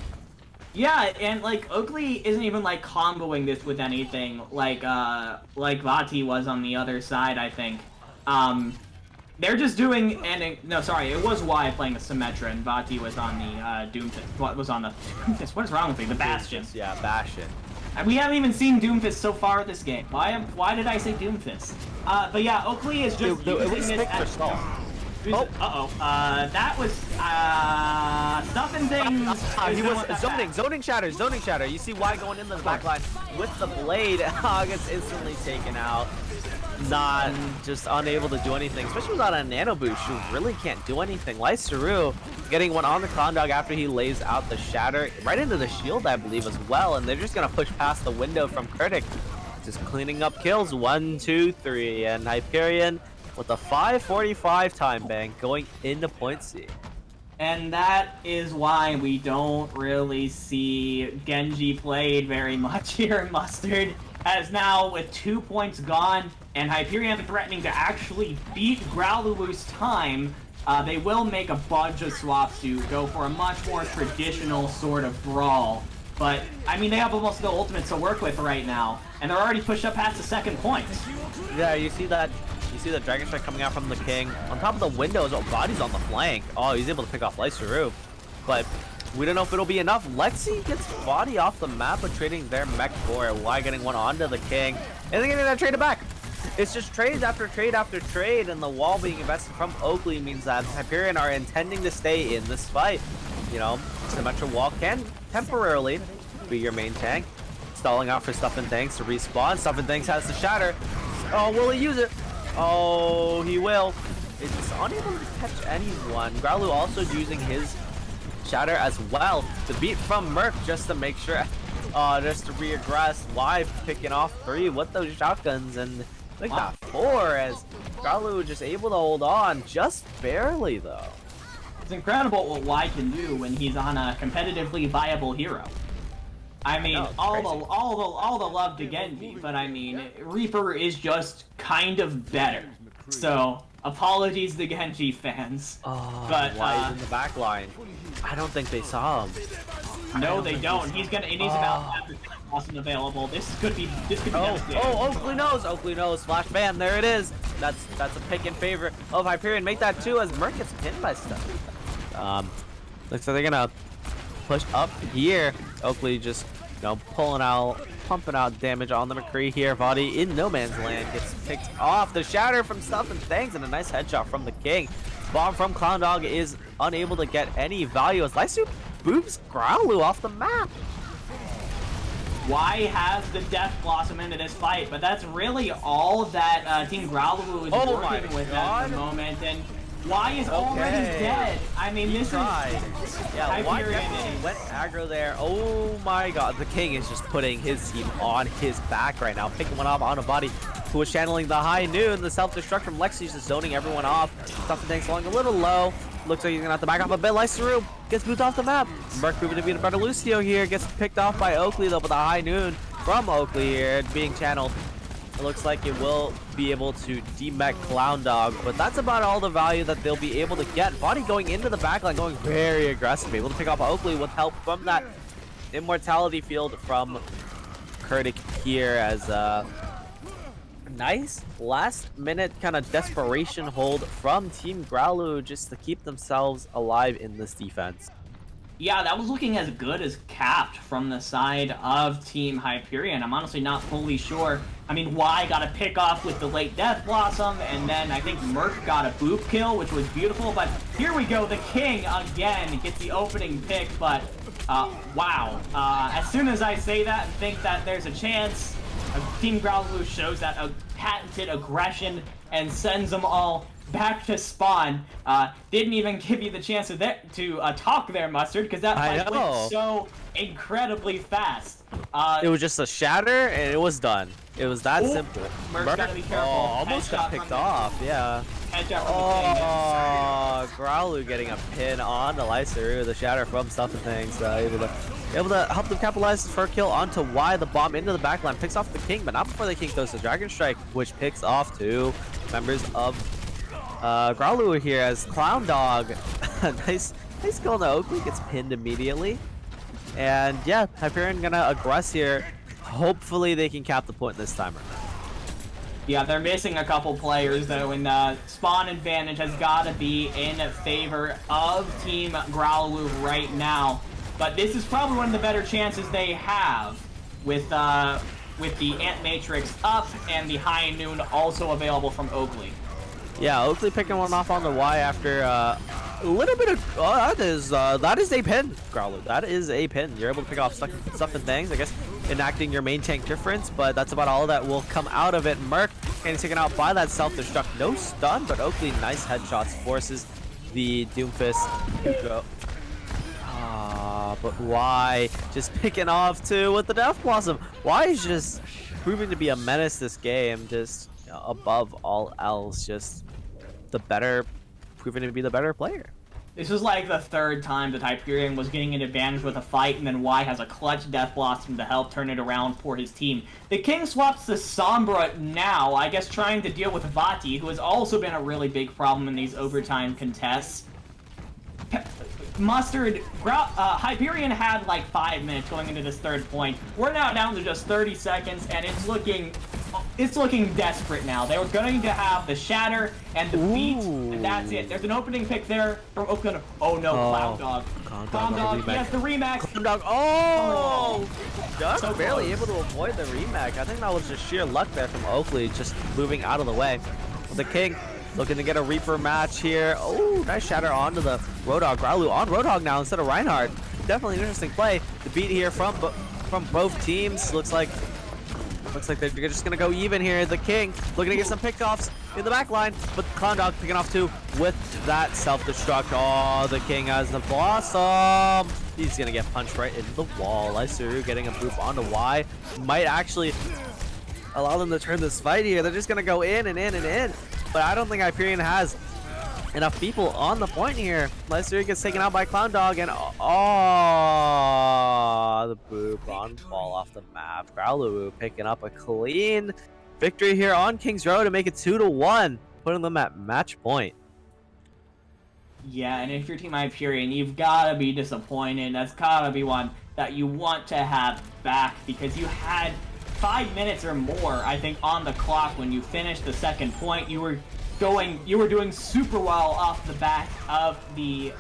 Yeah, and like Oakley isn't even like comboing this with anything like Vati was on the other side, I think. They're just doing no, sorry, it was Y playing the Symmetra and Vati was on the Doomfist. What was on the Doomfist? What is wrong with me? The Bastion. Yeah, Bastion. And we haven't even seen Doomfist so far this game. Why did I say Doomfist? But yeah, Oakley is just using this as that was stuff and things. He was zoning shatter. You see Y going into the backline with the blade. Gets instantly taken out. Not just unable to do anything, especially without a nano boost. You really can't do anything. Lysaru getting one on the Clown Dog after he lays out the shatter right into the shield, I believe, as well. And they're just gonna push past the window from Critic, just cleaning up kills. 1, 2, 3, and Hyperion with a 5:45 time bank going into point C. And that is why we don't really see Genji played very much here in Mustard, as now with 2 points gone and Hyperion threatening to actually beat Growluwu's time, they will make a bunch of swaps to go for a much more traditional sort of brawl. But, I mean, they have almost no ultimates to work with right now, and they're already pushed up past the second point. Yeah, you see that. You see the Dragon Strike coming out from the King. On top of the windows, body's on the flank. Oh, he's able to pick off Lysaru. But we don't know if it'll be enough. Lexi gets body off the map, but trading their mech for it. Y getting one onto the King. And then getting that traded back. It's just trades after trade after trade, and the wall being invested from Oakley means that Hyperion are intending to stay in this fight. You know, Symmetra wall can temporarily be your main tank. Stalling out for Stuff and Things to respawn. Stuff and Things has the shatter. Oh, will he use it? Oh, he will. It's unable to catch anyone. Growluwu also using his shatter as well to beat from Merc just to make sure, just to reaggress. Y picking off 3 with those shotguns, and I think that 4 as Growluwu just able to hold on just barely though. It's incredible what Y can do when he's on a competitively viable hero. I mean, all the love to Genji, but I mean, Reaper is just kind of better. So, apologies to Genji fans. But Y is in the back line. I don't think they saw him. No, they don't. He's about to have the awesome available. This could be devastating. Oakley knows. Flash ban, there it is. That's a pick in favor of Hyperion. Make that 2 as Merc gets pinned by stuff. Looks like they're gonna push up here. Oakley just, you know, pumping out damage on the McCree here. Vati in no man's land gets picked off. The shatter from Stuff and Things, and a nice headshot from the King. Bomb from Clown Dog is unable to get any value as Lysu boops Growluwu off the map. Y has the Death Blossom into this fight, but that's really all that Team Growluwu is working with at the moment, and Y is already dead. I mean, this is Hyperion. He went aggro there. Oh my god, the King is just putting his team on his back right now, picking one off on a body who was channeling the High Noon. The self-destruct from Lexi's just zoning everyone off. Stuff and Things falling a little low. Looks like he's gonna have to back off a bit. Lysaru gets moved off the map. Merc proving to be the better Lucio here. Gets picked off by Oakley though, but the High Noon from Oakley here being channeled. It looks like it will be able to demech Clown Dog, but that's about all the value that they'll be able to get. Body going into the backline, going very aggressive, able to pick off Oakley with help from that immortality field from Kurtik here as nice last minute kind of desperation hold from Team Growluwu just to keep themselves alive in this defense. Yeah, that was looking as good as capped from the side of Team Hyperion. I'm honestly not fully sure. I mean, Y got a pick off with the late Death Blossom, and then I think Merc got a boop kill, which was beautiful. But here we go, the King again gets the opening pick, but wow. As soon as I say that and think that there's a chance, Team Growluwu shows that patented aggression and sends them all back to spawn. Didn't even give you the chance to talk there, Mustard, because that fight went so incredibly fast. It was just a shatter and it was done. It was that simple. Merc's gotta be careful. Almost got picked off, yeah. Growluwu getting a pin on the Lysaru, the shatter from Stuff and Things, able to able to help them capitalize for a kill onto Y. The bomb into the backline picks off the King, but not before the King throws the Dragon Strike, which picks off 2 members of Growluwu here as Clown Dog. nice kill on the Oakley, gets pinned immediately. And yeah, Hyperion gonna aggress here. Hopefully they can cap the point this time around. Yeah, they're missing a couple players though, and the spawn advantage has got to be in favor of Team Growluwu right now. But this is probably one of the better chances they have with the Ant Matrix up and the High Noon also available from Oakley. Yeah, Oakley picking one off on the Y after a little bit of that is a pin, Growluwu. That is a pin. You're able to pick off stuff and things, I guess, enacting your main tank difference, but that's about all that will come out of it. Merc getting taken out by that self-destruct. No stun, but Oakley nice headshots, forces the Doomfist to go. But Y just picking off too with the Death Blossom. Y is just proving to be a menace this game, just above all else, just proving to be the better player. This was like the 3rd time that Hyperion was getting an advantage with a fight, and then Y has a clutch Death Blossom to help turn it around for his team. The King swaps to Sombra now, I guess trying to deal with Vati, who has also been a really big problem in these overtime contests. Mustard, Hyperion had like 5 minutes going into this 3rd point. We're now down to just 30 seconds, and it's looking desperate now. They were going to have the Shatter and the Beat, and that's it. There's an opening pick there from Oakland. Oh no, Clown Dog. Clown Dog, yes, the Remax. Clown Dog, just so barely able to avoid the Remax. I think that was just sheer luck there from Oakley, just moving out of the way. The King looking to get a Reaper match here. Oh, nice Shatter onto the Roadhog. Growluwu on Roadhog now instead of Reinhardt. Definitely an interesting play. The beat here from both teams. Looks like they're just gonna go even here. The King looking to get some pickoffs in the back line, but Clown Dog picking off too with that self-destruct. Oh, the King has the Blossom. He's gonna get punched right into the wall. Lysuru getting a boop onto Y. Might actually allow them to turn this fight here. They're just gonna go in and in and in. But I don't think Hyperion has enough people on the point here. Lysuru gets taken out by Clown Dog, and the boop on fall off the map. Growluwu picking up a clean victory here on King's Row to make it 2-1, putting them at match point. Yeah, and if you're Team Hyperion, you've got to be disappointed. That's got to be one that you want to have back, because you had 5 minutes or more, I think, on the clock when you finished the 2nd point. You were doing super well off the back of the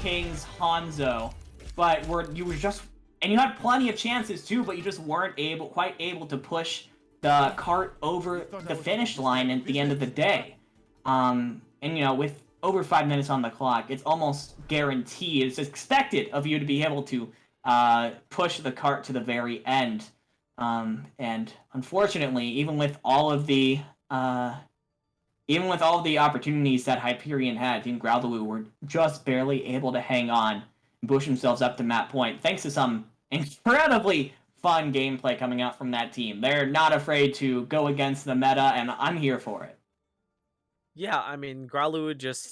King's Hanzo, but you had plenty of chances too, but you just weren't quite able to push the cart over the finish line at the end of the day. And with over 5 minutes on the clock, it's almost guaranteed, it's expected of you to be able to push the cart to the very end. And unfortunately, even with all of the opportunities that Hyperion had, Team Growluwu were just barely able to hang on and push themselves up to map point, thanks to some incredibly fun gameplay coming out from that team. They're not afraid to go against the meta, and I'm here for it. Yeah, I mean, Growluwu just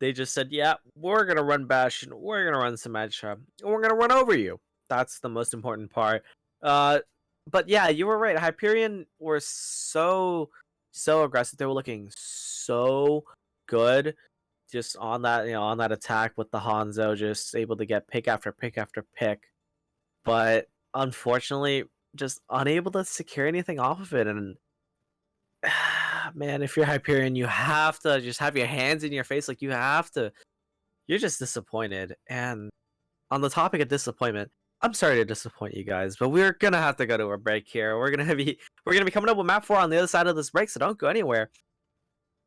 they just said, yeah, we're gonna run Bastion, we're gonna run Symmetra, and we're gonna run over you. That's the most important part. But yeah, you were right. Hyperion were so aggressive. They were looking so good just on that attack with the Hanzo, just able to get pick after pick after pick. But unfortunately, just unable to secure anything off of it. And man, if you're Hyperion, you have to just have your hands in your face. Like, you're just disappointed. And on the topic of disappointment, I'm sorry to disappoint you guys, but we're gonna have to go to a break here. We're gonna be coming up with map 4 on the other side of this break, so don't go anywhere.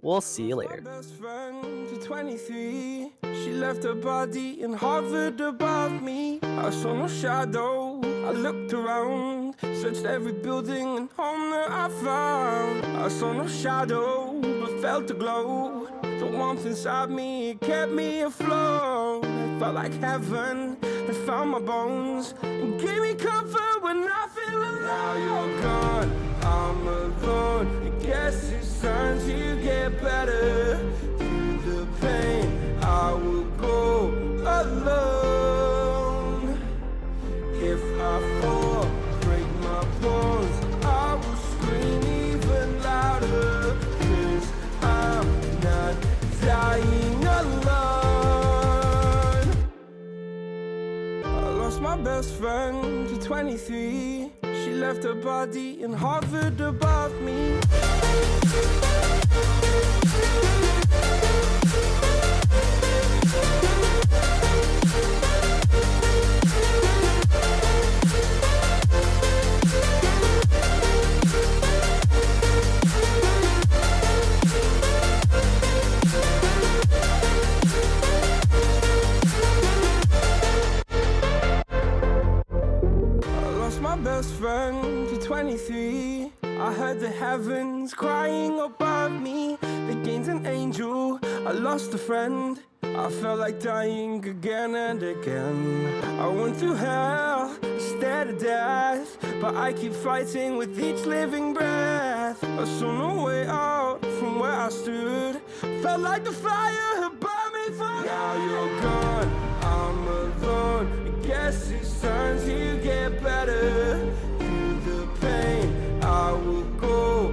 We'll see you later. My best friend to 23, she left her body and hovered above me. I saw no shadow, I looked around, searched every building and home that I found. I saw no shadow, but felt a glow. The warmth inside me, it kept me afloat. It felt like heaven, it found my bones and gave me comfort when I feel alone. Now you're gone, I'm alone. I guess it's time to get better. Through the pain, I will go alone. best friend to 23. She left her body and hovered above me. My best friend to 23. I heard the heavens crying above me. They gained an angel, I lost a friend. I felt like dying again and again. I went through hell, stared at death, but I keep fighting with each living breath. I saw no way out from where I stood. Felt like the fire had burned me for. Now you're gone, I'm alone. I guess it's time to get better. Through the pain, I will go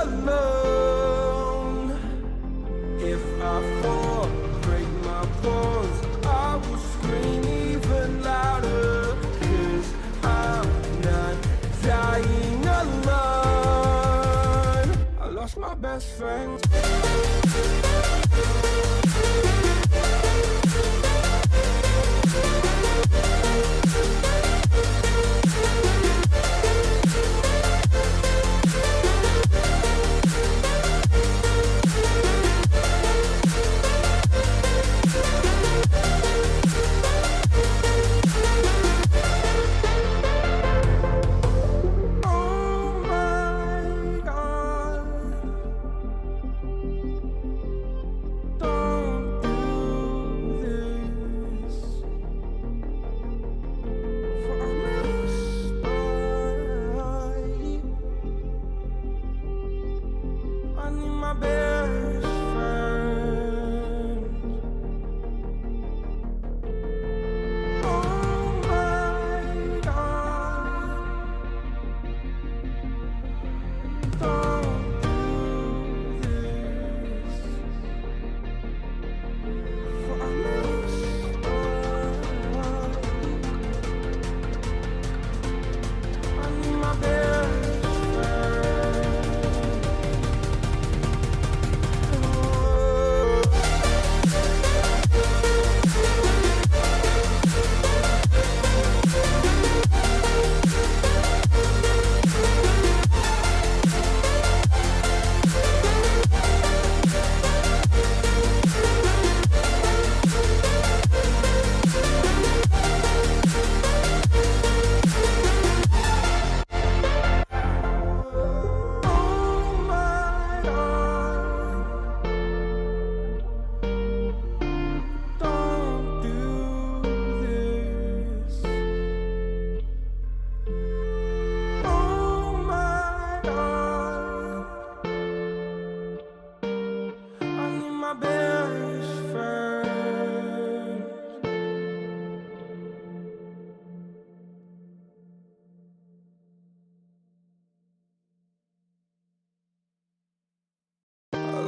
alone. If I fall, break my bones, I will scream even louder. 'Cause I'm not dying alone. I lost my best friend.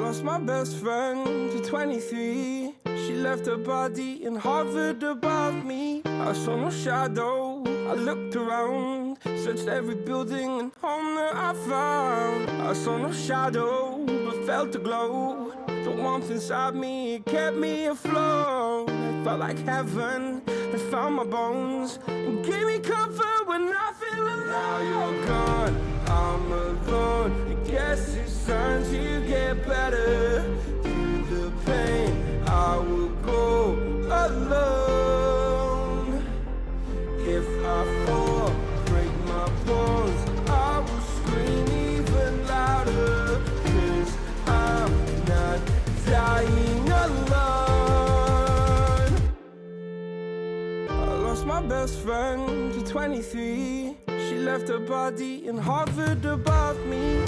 Lost my best friend to 23. She left her body and hovered above me. I saw no shadow, I looked around, searched every building and home that I found. I saw no shadow, but felt the glow. The warmth inside me, it kept me afloat. It felt like heaven had found my bones and gave me comfort when I feel alone. Now you're gone, I'm alone. I guess it's time to get better. Through the pain, I will go alone. If I fall, break my bones, I will scream even louder. 'Cause I'm not dying alone. I lost my best friend to 23. She left her body and hovered above me.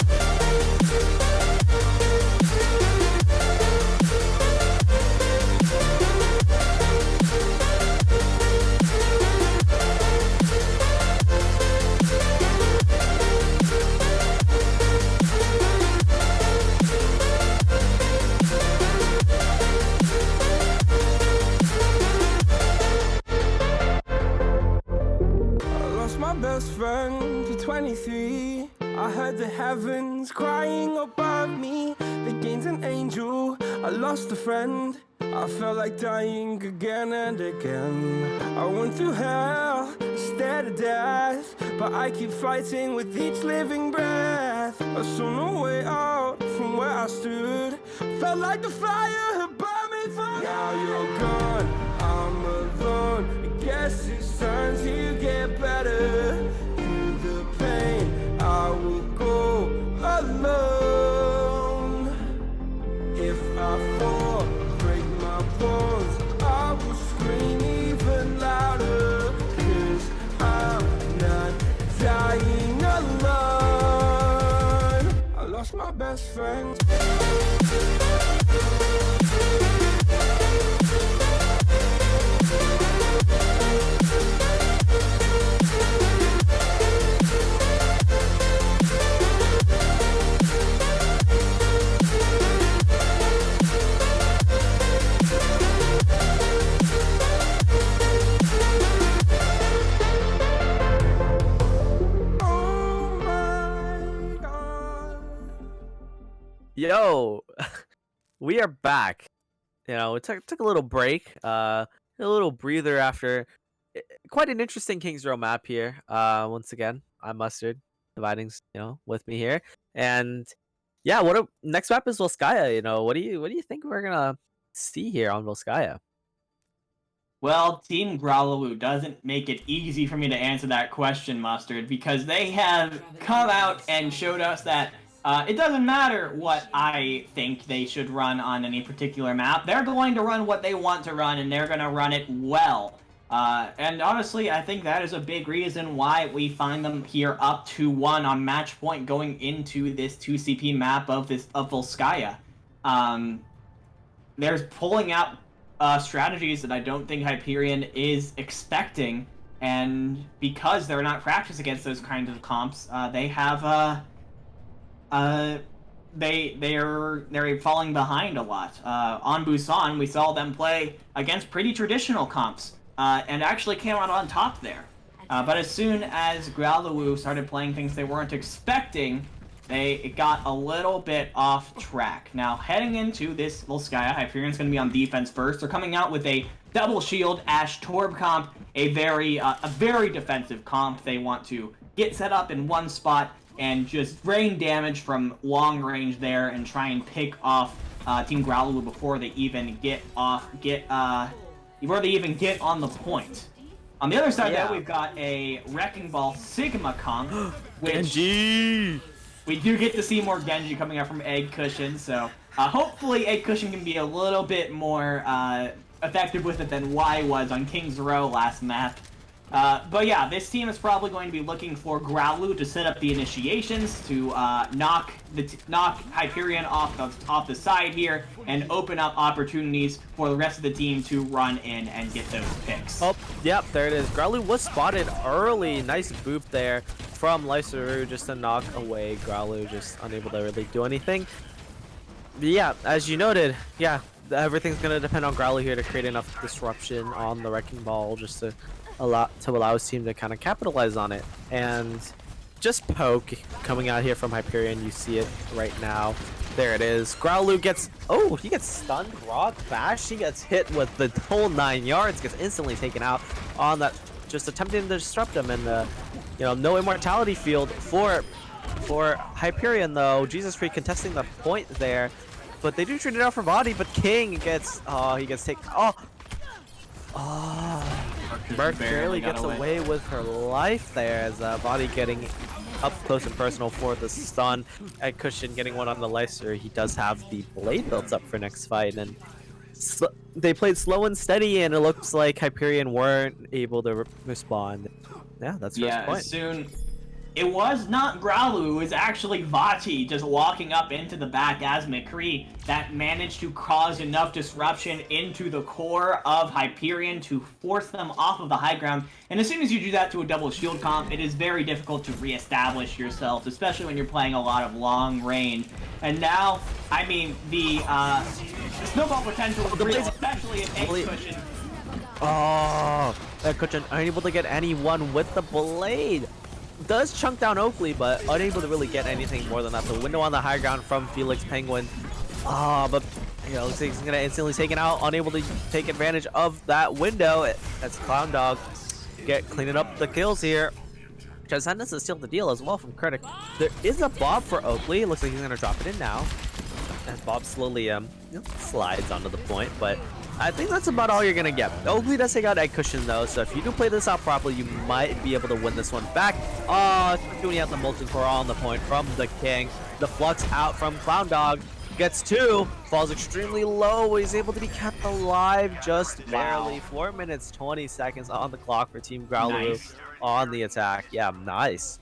23. I heard the heavens crying above me. The gain's an angel, I lost a friend. I felt like dying again and again. I went through hell, stared at death, but I keep fighting with each living breath. I saw no way out from where I stood. Felt like the fire had burned me for. Now you're gone, I'm alone. I guess it's time to get better. Through the pain, I will go alone. If I fall, break my bones, I will scream even louder. 'Cause I'm not dying alone. I lost my best friend. Yo, we are back. You know, it took a little break, a little breather after quite an interesting Kings Row map here. Once again, I'm Mustard, dividing, with me here, and yeah, next map is Volskaya. You know, what do you think we're gonna see here on Volskaya? Well, Team Growluwu doesn't make it easy for me to answer that question, Mustard, because they have come out and showed us that it doesn't matter what I think they should run on any particular map. They're going to run what they want to run, and they're going to run it well. And honestly, I think that is a big reason why we find them here up 2-1 on match point going into this 2CP map of Volskaya. They're pulling out strategies that I don't think Hyperion is expecting, and because they're not practiced against those kinds of comps, they have they're falling behind a lot. On Busan, we saw them play against pretty traditional comps, and actually came out on top there. But as soon as Growluwu started playing things they weren't expecting, it got a little bit off track. Now, heading into this Volskaya, Hyperion's going to be on defense first. They're coming out with a double shield Ashe Torb comp, a very defensive comp. They want to get set up in one spot and just rain damage from long range there and try and pick off Team Growluwu before they even get on the point. On the other side, though, we've got a Wrecking Ball Sigma comp, which Genji! We do get to see more Genji coming out from Egg Cushion, so hopefully Egg Cushion can be a little bit more effective with it than Y was on King's Row last map. But yeah, this team is probably going to be looking for Growluwu to set up the initiations, to knock Hyperion off the side here, and open up opportunities for the rest of the team to run in and get those picks. Oh, yep, there it is. Growluwu was spotted early. Nice boop there from Lysaru just to knock away Growluwu, just unable to really do anything. But yeah, as you noted, yeah, everything's going to depend on Growluwu here to create enough disruption on the Wrecking Ball just to allow his team to kind of capitalize on it. And just poke coming out here from Hyperion. You see it right now. There it is. Growluwu gets, he gets stunned, rock, bash. He gets hit with the whole 9 yards, gets instantly taken out on that, just attempting to disrupt him. And no immortality field for Hyperion though. Jesus Freak contesting the point there, but they do trade it out for body. But King gets taken. Merc barely gets away with her life there, as body getting up close and personal for the stun. Egg Cushion getting one on the Lycer. He does have the blade built up for next fight, and they played slow and steady, and it looks like Hyperion weren't able to respond. Yeah, that's first point. Soon. It was not Growluwu, it was actually Vati just walking up into the back as McCree that managed to cause enough disruption into the core of Hyperion to force them off of the high ground. And as soon as you do that to a double shield comp, it is very difficult to reestablish yourself, especially when you're playing a lot of long range. And now, I mean, the snowball potential is real, especially in Egg Cushion. Egg Cushion unable to get anyone with the blade. does chunk down Oakley, but unable to really get anything more than that. The window on the high ground from Felix Penguin. But you know, looks like he's gonna instantly take it out, unable to take advantage of that window. That's Clown Dog cleaning up the kills here. Transcendence is still the deal as well from Critic. There is a Bob for Oakley. It looks like he's gonna drop it in now. And Bob slowly slides onto the point, but I think that's about all you're gonna get. Oakley does take out Egg Cushion though, so if you do play this out properly, you might be able to win this one back. Oh, doing out the Molten Core on the point from the King. The Flux out from Clown Dog. Gets 2, falls extremely low. He's able to be kept alive just barely. 4 minutes 20 seconds on the clock for Team Growluwu on the attack. Yeah, nice.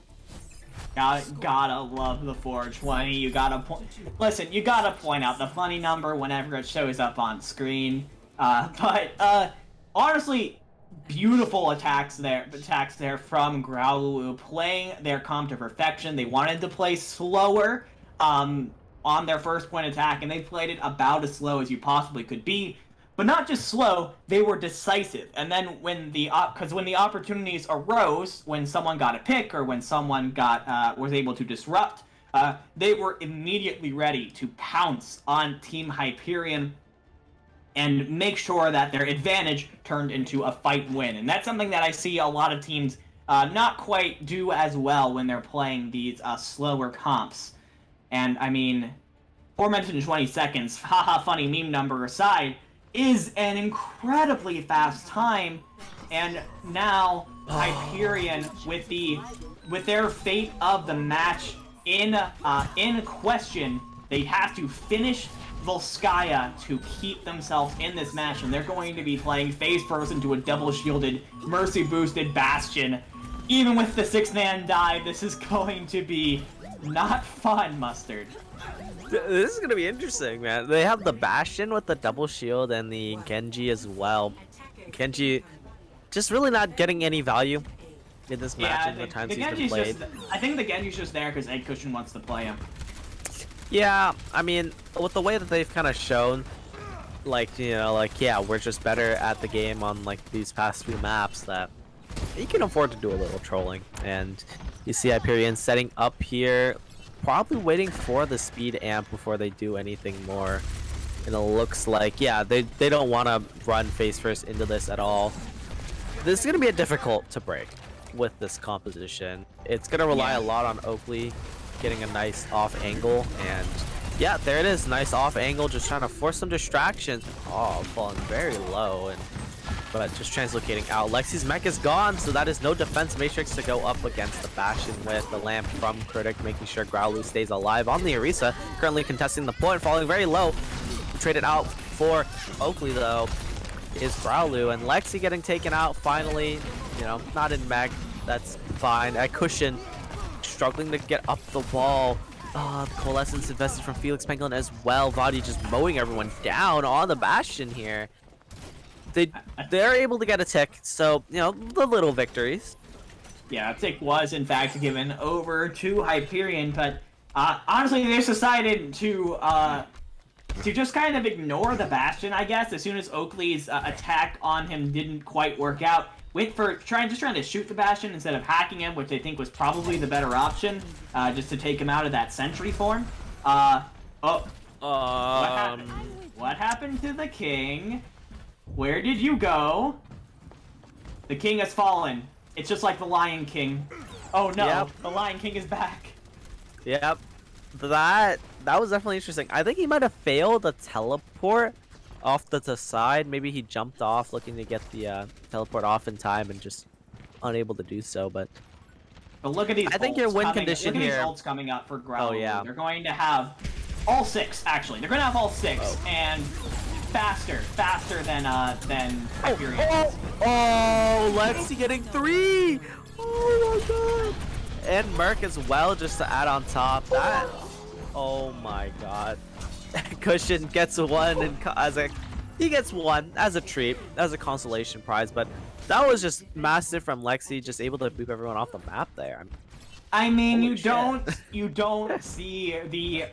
Gotta love the 420. You gotta listen. You gotta point out the funny number whenever it shows up on screen. But honestly, beautiful attacks there from Growluwu, playing their comp to perfection. They wanted to play slower on their first point attack, and they played it about as slow as you possibly could be. But not just slow, they were decisive. And then when the opportunities arose, when someone got a pick or when someone was able to disrupt, they were immediately ready to pounce on Team Hyperion and make sure that their advantage turned into a fight win. And that's something that I see a lot of teams not quite do as well when they're playing these slower comps. And I mean, 4 minutes and 20 seconds, haha funny meme number aside, is an incredibly fast time. And now Hyperion, with their fate of the match in question, they have to finish Volskaya to keep themselves in this match, and they're going to be playing face first into a double shielded, mercy boosted Bastion. Even with the 6-man die, this is going to be not fun, Mustard. This is gonna be interesting, man. They have the Bastion with the double shield and the Genji as well. Genji just really not getting any value in this match in the times he's been played. I think the Genji's just there because Egg Cushion wants to play him. Yeah, I mean, with the way that they've kind of shown, like, you know, like, yeah, we're just better at the game on, like, these past few maps, that you can afford to do a little trolling. And you see Hyperion setting up here, probably waiting for the speed amp before they do anything more. And it looks like, yeah, they don't want to run face first into this at all. This is going to be difficult to break with this composition. It's going to rely a lot on Oakley getting a nice off angle, and yeah, there it is, nice off angle, just trying to force some distractions. Oh, falling very low, but just translocating out. Lexi's mech is gone, so that is no defense matrix to go up against the Bastion with. The lamp from Critic making sure Growluwu stays alive on the Orisa, currently contesting the point, falling very low. Traded out for Oakley though is Growluwu, and Lexi getting taken out finally. You know, not in mech, that's fine. At Cushion struggling to get up the wall. The Coalescence invested from Felix Penguin as well. Vadi just mowing everyone down on the Bastion here. They're able to get a tick, so, you know, the little victories. Yeah, a tick was in fact given over to Hyperion, but honestly, they decided to just kind of ignore the Bastion, I guess, as soon as Oakley's attack on him didn't quite work out. Went for trying to shoot the Bastion instead of hacking him, which they think was probably the better option, just to take him out of that sentry form. What happened? What happened to the King? Where did you go? The King has fallen. It's just like the Lion King. Oh no, yep. The Lion King is back. Yep, that was definitely interesting. I think he might have failed a teleport off the side. Maybe he jumped off looking to get the teleport off in time and just unable to do so. But look at these. I think your win condition here. These ults coming up for Growluwu. Oh yeah. They're going to have all 6. Actually, they're going to have all 6 and faster than Hyperion. Oh, Lexi getting 3. Oh my god. And Merc as well, just to add on top that. Oh my god. Cushion gets 1 and he gets 1 as a treat, as a consolation prize, but that was just massive from Lexi, just able to boop everyone off the map there. I mean, you don't see the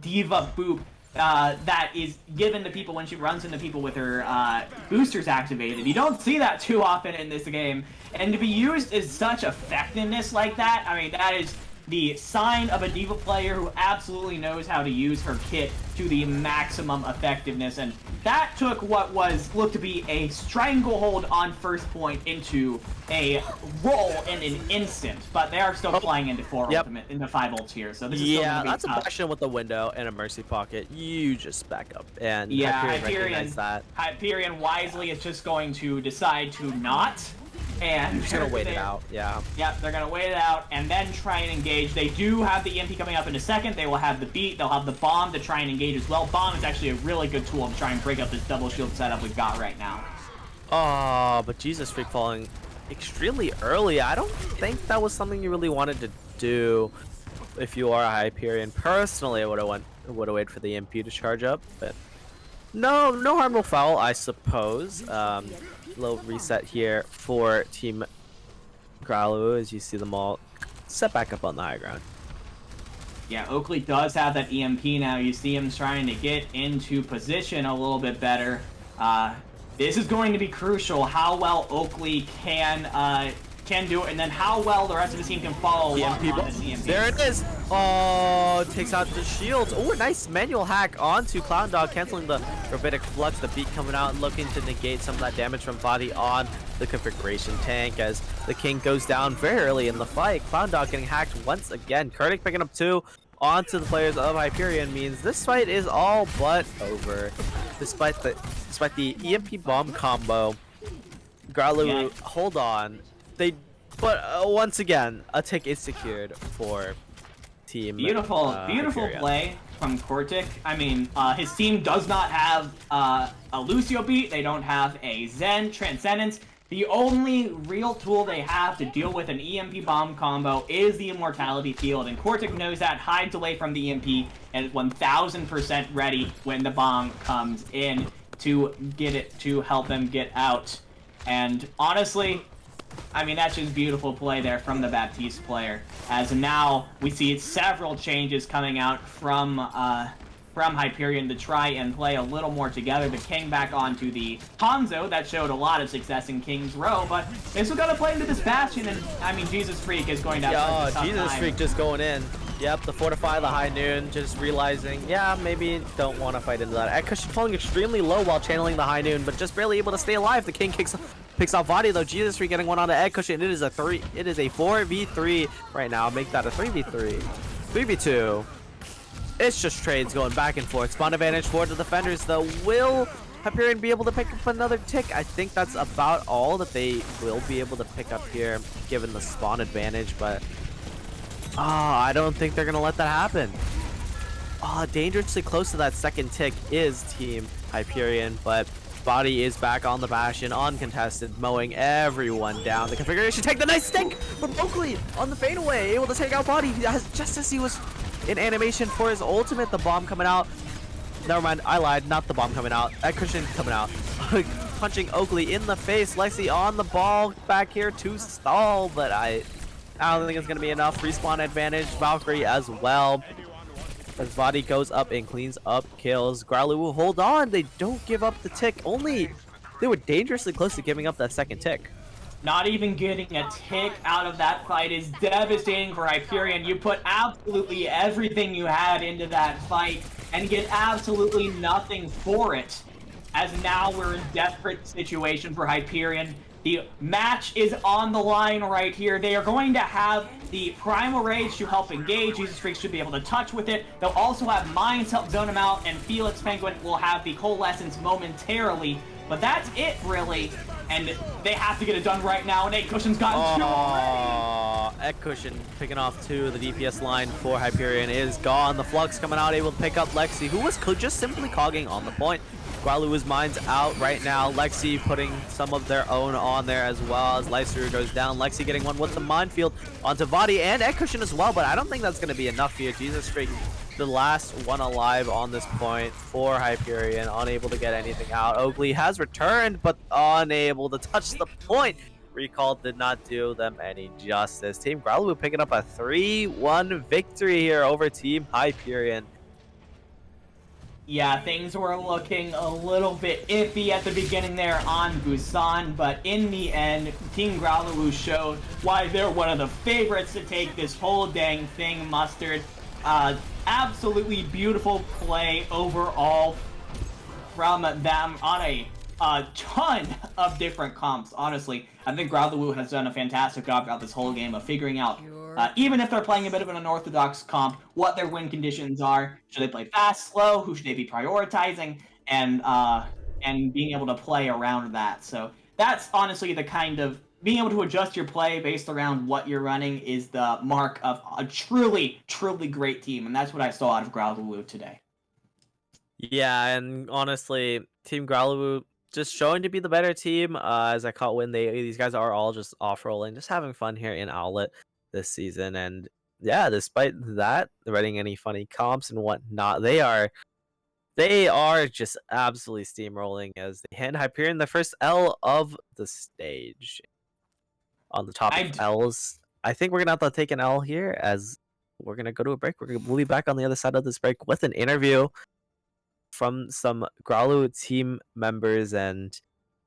Diva boop that is given to people when she runs into people with her boosters activated. You don't see that too often in this game, and to be used as such effectiveness like that, I mean, that is the sign of a D.Va player who absolutely knows how to use her kit to the maximum effectiveness, and that took what looked to be a stranglehold on first point into a roll in an instant, but they are still flying into 4 ultimate, into 5 ults here, so this is still gonna be that's tough. a bastion with a window and a mercy pocket. You just back up, and Yeah, Hyperion that. Hyperion wisely is just going to decide to not, and Just gonna wait it out. Yeah. Yep, they're gonna wait it out and then try and engage. They do have the EMP coming up in a second. They will have the beat. They'll have the bomb to try and engage as well. Bomb is actually a really good tool to try and break up this double shield setup we've got right now. Oh, but Jesus Freak falling extremely early. I don't think that was something you really wanted to do if you are a Hyperion. Personally, I would have waited for the EMP to charge up, but no harm, no foul, I suppose. Little reset here for Team Growluwu as you see them all set back up on the high ground. Yeah, Oakley does have that EMP now. You see him trying to get into position a little bit better. This is going to be crucial, how well Oakley can do it, and then how well the rest of the team can follow along on this EMP. There it is. Oh, takes out the shields. Oh, a nice manual hack onto Clown Dog, canceling the Rabbinic Flux. The beat coming out and looking to negate some of that damage from Body on the configuration tank as the King goes down very early in the fight. Clown Dog getting hacked once again. Kurdik picking up 2 onto the players of Hyperion means this fight is all but over. Despite the EMP bomb combo, Growluwu hold on. But once again, a tick is secured for Team Beautiful Hyperion. play from Kortik. I mean, his team does not have a Lucio beat. They don't have a Zen Transcendence. The only real tool they have to deal with an EMP bomb combo is the Immortality Field, and Kortik knows that, hides away from the EMP, and is 1000% ready when the bomb comes in to get it to help them get out. And honestly, I mean, that's just beautiful play there from the Baptiste player. As now we see several changes coming out from Hyperion to try and play a little more together. The King back onto the Hanzo that showed a lot of success in King's Row, but they still gotta play into this Bastion, and I mean, Jesus Freak is going to have such a tough Jesus time. Freak just going in. Yep, the Fortify, the High Noon, just realizing, yeah, maybe don't want to fight into that. Ekush falling extremely low while channeling the High Noon, but just barely able to stay alive. The King picks off Body though. Jesus Freak getting one on the Ekush, and it is a 4v3 right now. Make that a 3v3. 3v2. It's just trades going back and forth. Spawn advantage for the defenders though. Will Hyperion be able to pick up another tick? I think that's about all that they will be able to pick up here, given the spawn advantage, but I don't think they're gonna let that happen. Dangerously close to that second tick is Team Hyperion, but Body is back on the Bastion, uncontested, mowing everyone down. The configuration take the nice stick from Oakley on the fadeaway, able to take out Body just as he was in animation for his ultimate. The bomb coming out. Never mind, I lied. Not the bomb coming out. That cushion coming out. Punching Oakley in the face. Lexi on the ball back here to stall, but I don't think it's going to be enough. Respawn advantage. Valkyrie as well. As Body goes up and cleans up kills. Growluwu will hold on. They don't give up the tick. They were dangerously close to giving up that second tick. Not even getting a tick out of that fight is devastating for Hyperion. You put absolutely everything you had into that fight and get absolutely nothing for it. As now we're in desperate situation for Hyperion. The match is on the line right here. They are going to have the Primal Rage to help engage. Jesus Freak should be able to touch with it. They'll also have Mines help zone him out, and Felix Penguin will have the Coalescence momentarily. But that's it, really. And they have to get it done right now, and Ekushion's gotten 2 already. Ekushon picking off 2. The DPS line for Hyperion is gone. The Flux coming out, able to pick up Lexi, who was just simply cogging on the point. Growluwu's mine's out right now. Lexi putting some of their own on there as well as Lyster goes down. Lexi getting one with the minefield onto Body and Ekushon as well, but I don't think that's going to be enough here. Jesus Freak, the last one alive on this point for Hyperion, unable to get anything out. Oakley has returned, but unable to touch the point. Recall did not do them any justice. Team Growluwu picking up a 3-1 victory here over Team Hyperion. Yeah, things were looking a little bit iffy at the beginning there on Busan, but in the end, Team Growluwu showed why they're one of the favorites to take this whole dang thing, Mustard. Absolutely beautiful play overall from them on a ton of different comps, honestly. I think Growluwu has done a fantastic job throughout this whole game of figuring out, even if they're playing a bit of an unorthodox comp, what their win conditions are. Should they play fast, slow? Who should they be prioritizing? And being able to play around that. So that's honestly the kind of being able to adjust your play based around what you're running is the mark of a truly, truly great team, and that's what I saw out of Growluwu today. Yeah, and honestly, Team Growluwu just showing to be the better team. As I caught when these guys are all just off rolling, just having fun here in Owlet this season. And yeah, despite that, running any funny comps and whatnot, they are just absolutely steamrolling as they hand Hyperion the first L of the stage. On the topic of L's, I think we're gonna have to take an L here as we're gonna go to a break. We'll be back on the other side of this break with an interview from some Growluwu team members, and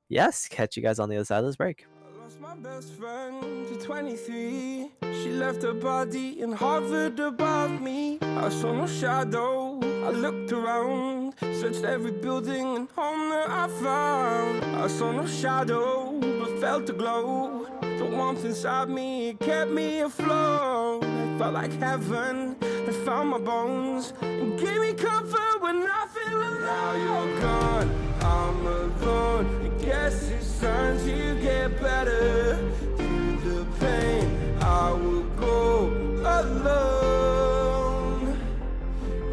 yes, catch you guys on the other side of this break. I lost my best friend to 23. She left her body and hovered above me. I saw no shadow. I looked around, searched every building and home that I found. I saw no shadow, but felt a glow. The warmth inside me, it kept me afloat. It felt like heaven had found my bones and gave me comfort when I feel alone. Now you're gone, I'm alone. I guess it's time to get better. Through the pain, I will go alone.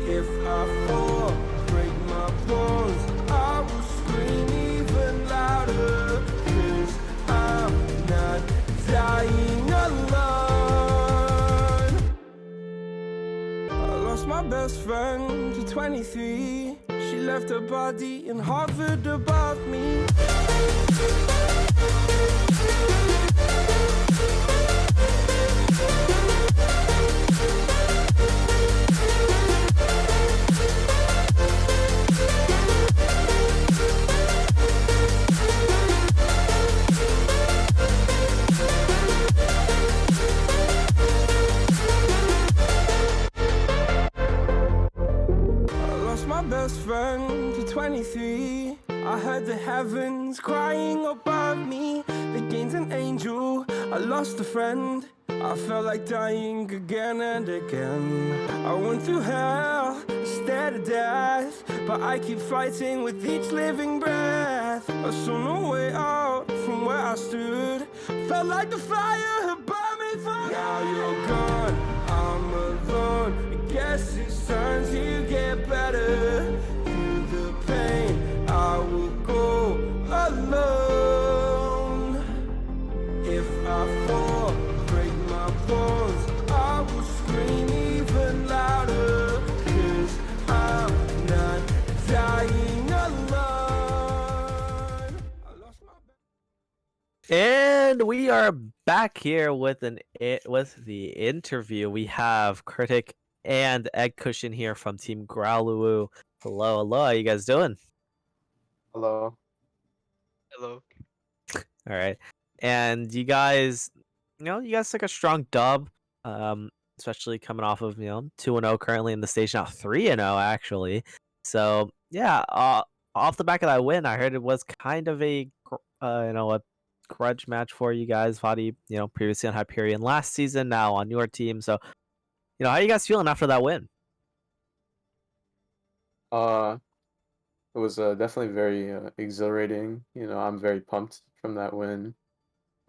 If I fall, break my bones, I will scream even louder. 'Cause I'm not dying alone. I lost my best friend to 23. She left her body and hovered above me. Best friend to 23. I heard the heavens crying above me. They gained an angel, I lost a friend. I felt like dying again and again. I went through hell, stared at death, but I keep fighting with each living breath. I saw no way out from where I stood. Felt like the fire had burned me for. Now you're gone, I'm alone. I guess it's time to get better. Through the pain, I will go alone. If I fall, break my bones, I will scream even louder. 'Cause I'm not dying alone. I lost my. And we are back here with the interview. We have Critic and Egg Cushion here from Team Growluwu. Hello, hello. How you guys doing? Hello. Hello. All right. And you guys took a strong dub, especially coming off of 2-0 currently in the stage, now 3-0 actually. So yeah, off the back of that win, I heard it was kind of a a grudge match for you guys. Vadi, previously on Hyperion last season, now on your team. So how are you guys feeling after that win? It was definitely very exhilarating. I'm very pumped from that win,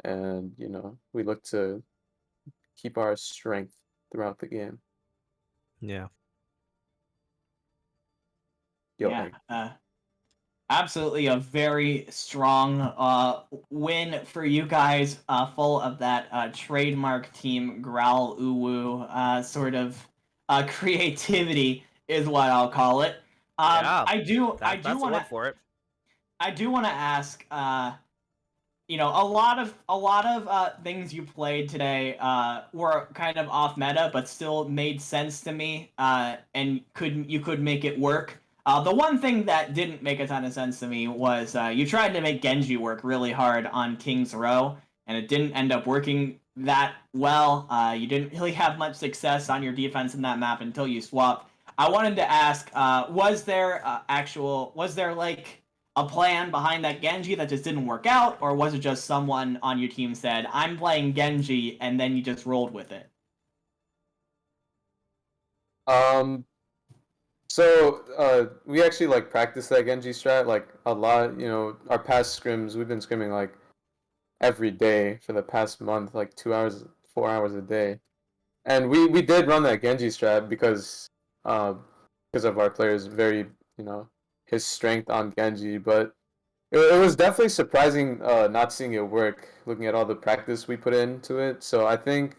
and we look to keep our strength throughout the game. Yeah. Yo, Absolutely a very strong win for you guys, full of that trademark Team Growluwu sort of creativity is what I'll call it. Yeah, I do want to ask. A lot of things you played today were kind of off meta, but still made sense to me, and you could make it work. The one thing that didn't make a ton of sense to me was you tried to make Genji work really hard on King's Row, and it didn't end up working that well. You didn't really have much success on your defense in that map until you swapped. I wanted to ask, was there like a plan behind that Genji that just didn't work out, or was it just someone on your team said, "I'm playing Genji," and then you just rolled with it? So we actually like practice that Genji strat like a lot. You know, our past scrims, we've been scrimming like every day for the past month, like 2 hours, 4 hours a day. And we did run that Genji strat uh because of our players very, you know, his strength on Genji, but it was definitely surprising not seeing it work, looking at all the practice we put into it. So I think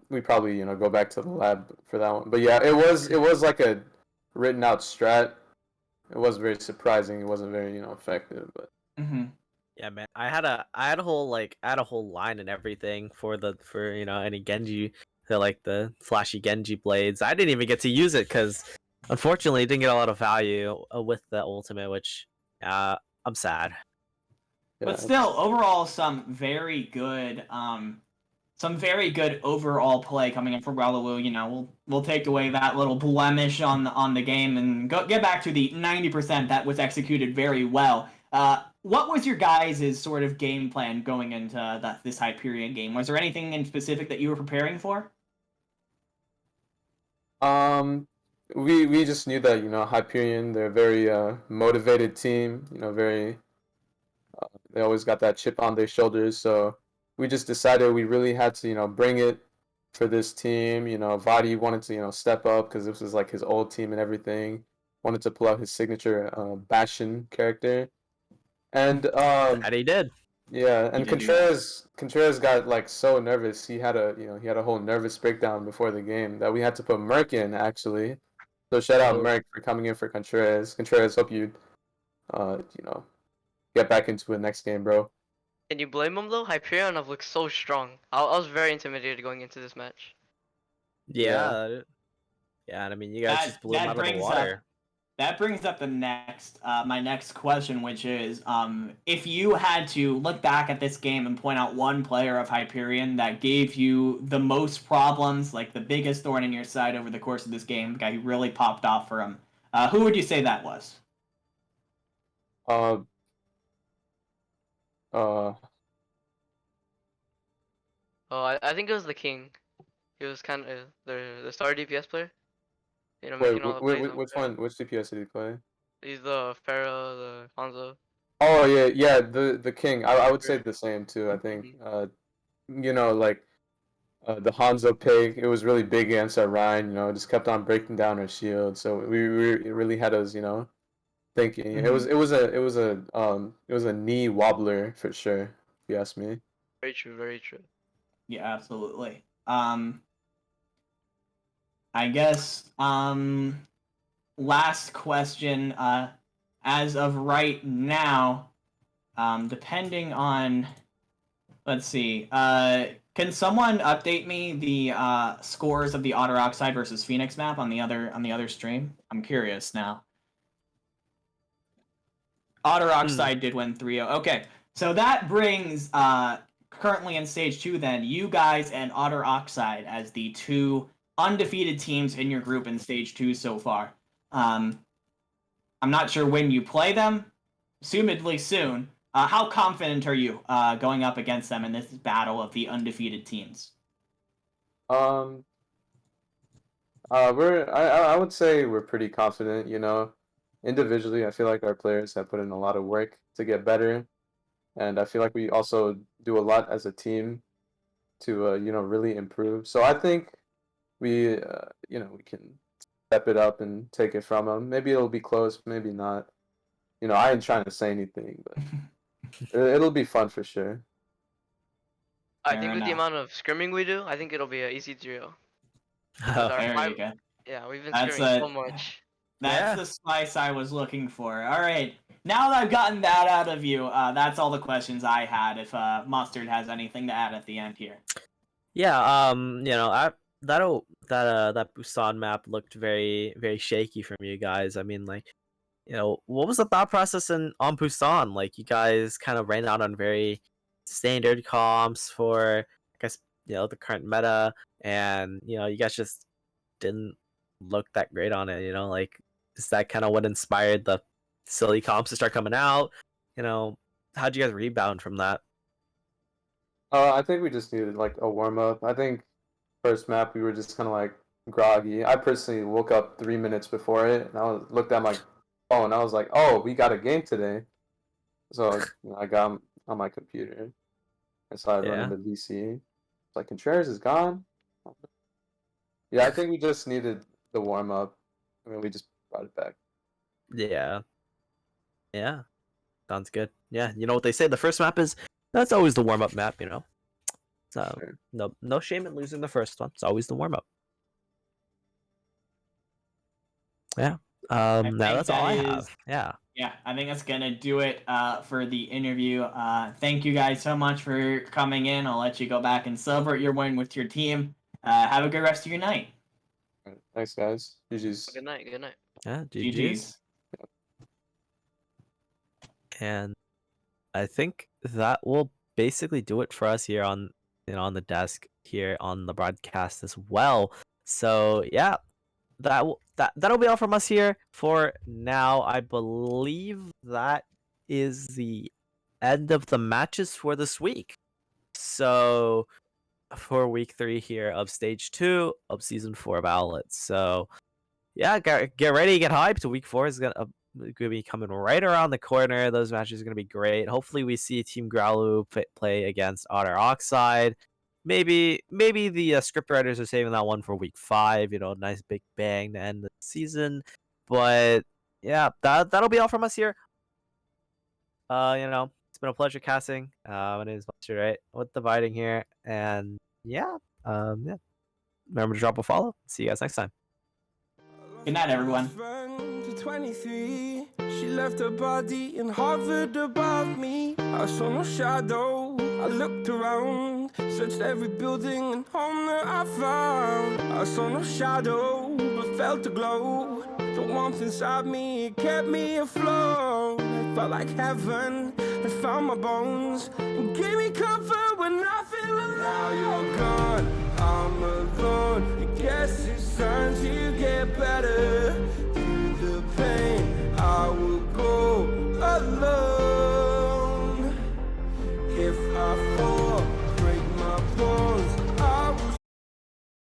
we probably, you know, go back to the lab for that one. But yeah, it was like a written out strat. It was very surprising. It wasn't very, you know, effective, but Mm-hmm. Yeah, man. I had a whole line and everything for any Genji, the flashy Genji blades. I didn't even get to use it because unfortunately it didn't get a lot of value with the ultimate, which I'm sad. yeah, But still, overall, some very good overall play coming in from Growluwu. You know, we'll take away that little blemish on the game and get back to the 90% that was executed very well. What was your guys' sort of game plan going into this Hyperion game? Was there anything in specific that you were preparing for? we just knew that, you know, Hyperion, they're a very motivated team, you know, very they always got that chip on their shoulders. So we just decided we really had to, you know, bring it for this team. You know, Vadi wanted to, you know, step up because this was like his old team and everything. Wanted to pull out his signature Bastion character, and And he did. yeah, He and did do that. Contreras got like so nervous. He had a whole nervous breakdown before the game that we had to put Merc in actually. So shout out Oh. Merc for coming in for Contreras. Contreras, hope you you know, get back into it next game, bro. Can you blame him though? Hyperion have looked so strong. I was very intimidated going into this match. Yeah. Yeah, and I mean you guys just blew him out of the Up water. that brings up the next my next question, which is if you had to look back at this game and point out one player of Hyperion that gave you the most problems, like the biggest thorn in your side over the course of this game, the guy who really popped off for him, who would you say that was? Uh, uh, Oh, I think it was the King. He was kind of the star DPS player. You know, wait, making all the plays over which there. one? Which DPS did he play? He's the Pharaoh, the Hanzo. Oh yeah, yeah, the king. I would say the same too. I think Mhm. you know, like the Hanzo pig. It was really big against our Rhine. You know, just kept on breaking down our shield. So we it really had us, you know, thinking. Mhm. It was a knee wobbler for sure. If you ask me. Very true, very true. Yeah, absolutely. I guess last question. As of right now, depending on, let's see. Can someone update me the scores of the Otter Oxide versus Phoenix map on the other stream? I'm curious now. Otter Oxide did win 3-0. Okay, so that brings currently in stage 2 then you guys and Otter Oxide as the two undefeated teams in your group in stage 2 so far. I'm not sure when you play them, assumedly soon. How confident are you going up against them in this battle of the undefeated teams? Um, I would say we're pretty confident. You know, individually, I feel like our players have put in a lot of work to get better, and I feel like we also do a lot as a team to you know, really improve. So I think we you know, we can step it up and take it from them. Maybe it'll be close, maybe not. You know, I ain't trying to say anything, but it'll be fun for sure. I Fair think with the enough. amount of scrimming we do, I think it'll be an easy 3-0. With Oh, our There five, you go. yeah, we've been That's scrimming so a much. That's Yeah. the spice I was looking for. All right. Now that I've gotten that out of you, that's all the questions I had. If Mustard has anything to add at the end here. Yeah, that Busan map looked very shaky from you guys. I mean, like, what was the thought process on Busan? Like, you guys kind of ran out on very standard comps for, I guess, the current meta, and you guys just didn't look that great on it. Like, is that kind of what inspired the silly comps to start coming out? How'd you guys rebound from that? I think we just needed like a warm up. I think first map we were just kind of like groggy. I personally woke up 3 minutes before it, and looked at my phone. I was like, "Oh, we got a game today." So I got on my computer and started running the VC. It's like Contreras is gone. Yeah, I think we just needed the warm up. I mean, we just brought it back. Yeah. Sounds good. Yeah, you know what they say, the first map that's always the warm up map. So Sure. no shame in losing the first one. It's always the warm up. Yeah. Now think that's all that I is- have. Yeah. Yeah, I think that's gonna do it for the interview. Thank you guys so much for coming in. I'll let you go back and celebrate your win with your team. Have a good rest of your night. All right, thanks, guys. GG's. Good night. Good night. Yeah. GG's. GG's. And I think that will basically do it for us here on on the desk here on the broadcast as well. So yeah, that'll be all from us here for now. I believe that is the end of the matches for this week. So for week 3 here of stage 2 of season 4 of Owlet. So yeah, get ready, get hyped. Week 4 is gonna be coming right around the corner. Those matches are gonna be great. Hopefully, we see Team Growluwu play against Otter Oxide. Maybe the script writers are saving that one for week 5. Nice big bang to end the season. But yeah, that'll be all from us here. It's been a pleasure casting. My name is Buster, right? With Dividing here, and yeah. Remember to drop a follow. See you guys next time. Good night, everyone. To 23, she left her body and hovered above me. I saw no shadow. I looked around, searched every building and home that I found. I saw no shadow, but felt a glow. The warmth inside me, it kept me afloat. It felt like heaven had found my bones and gave me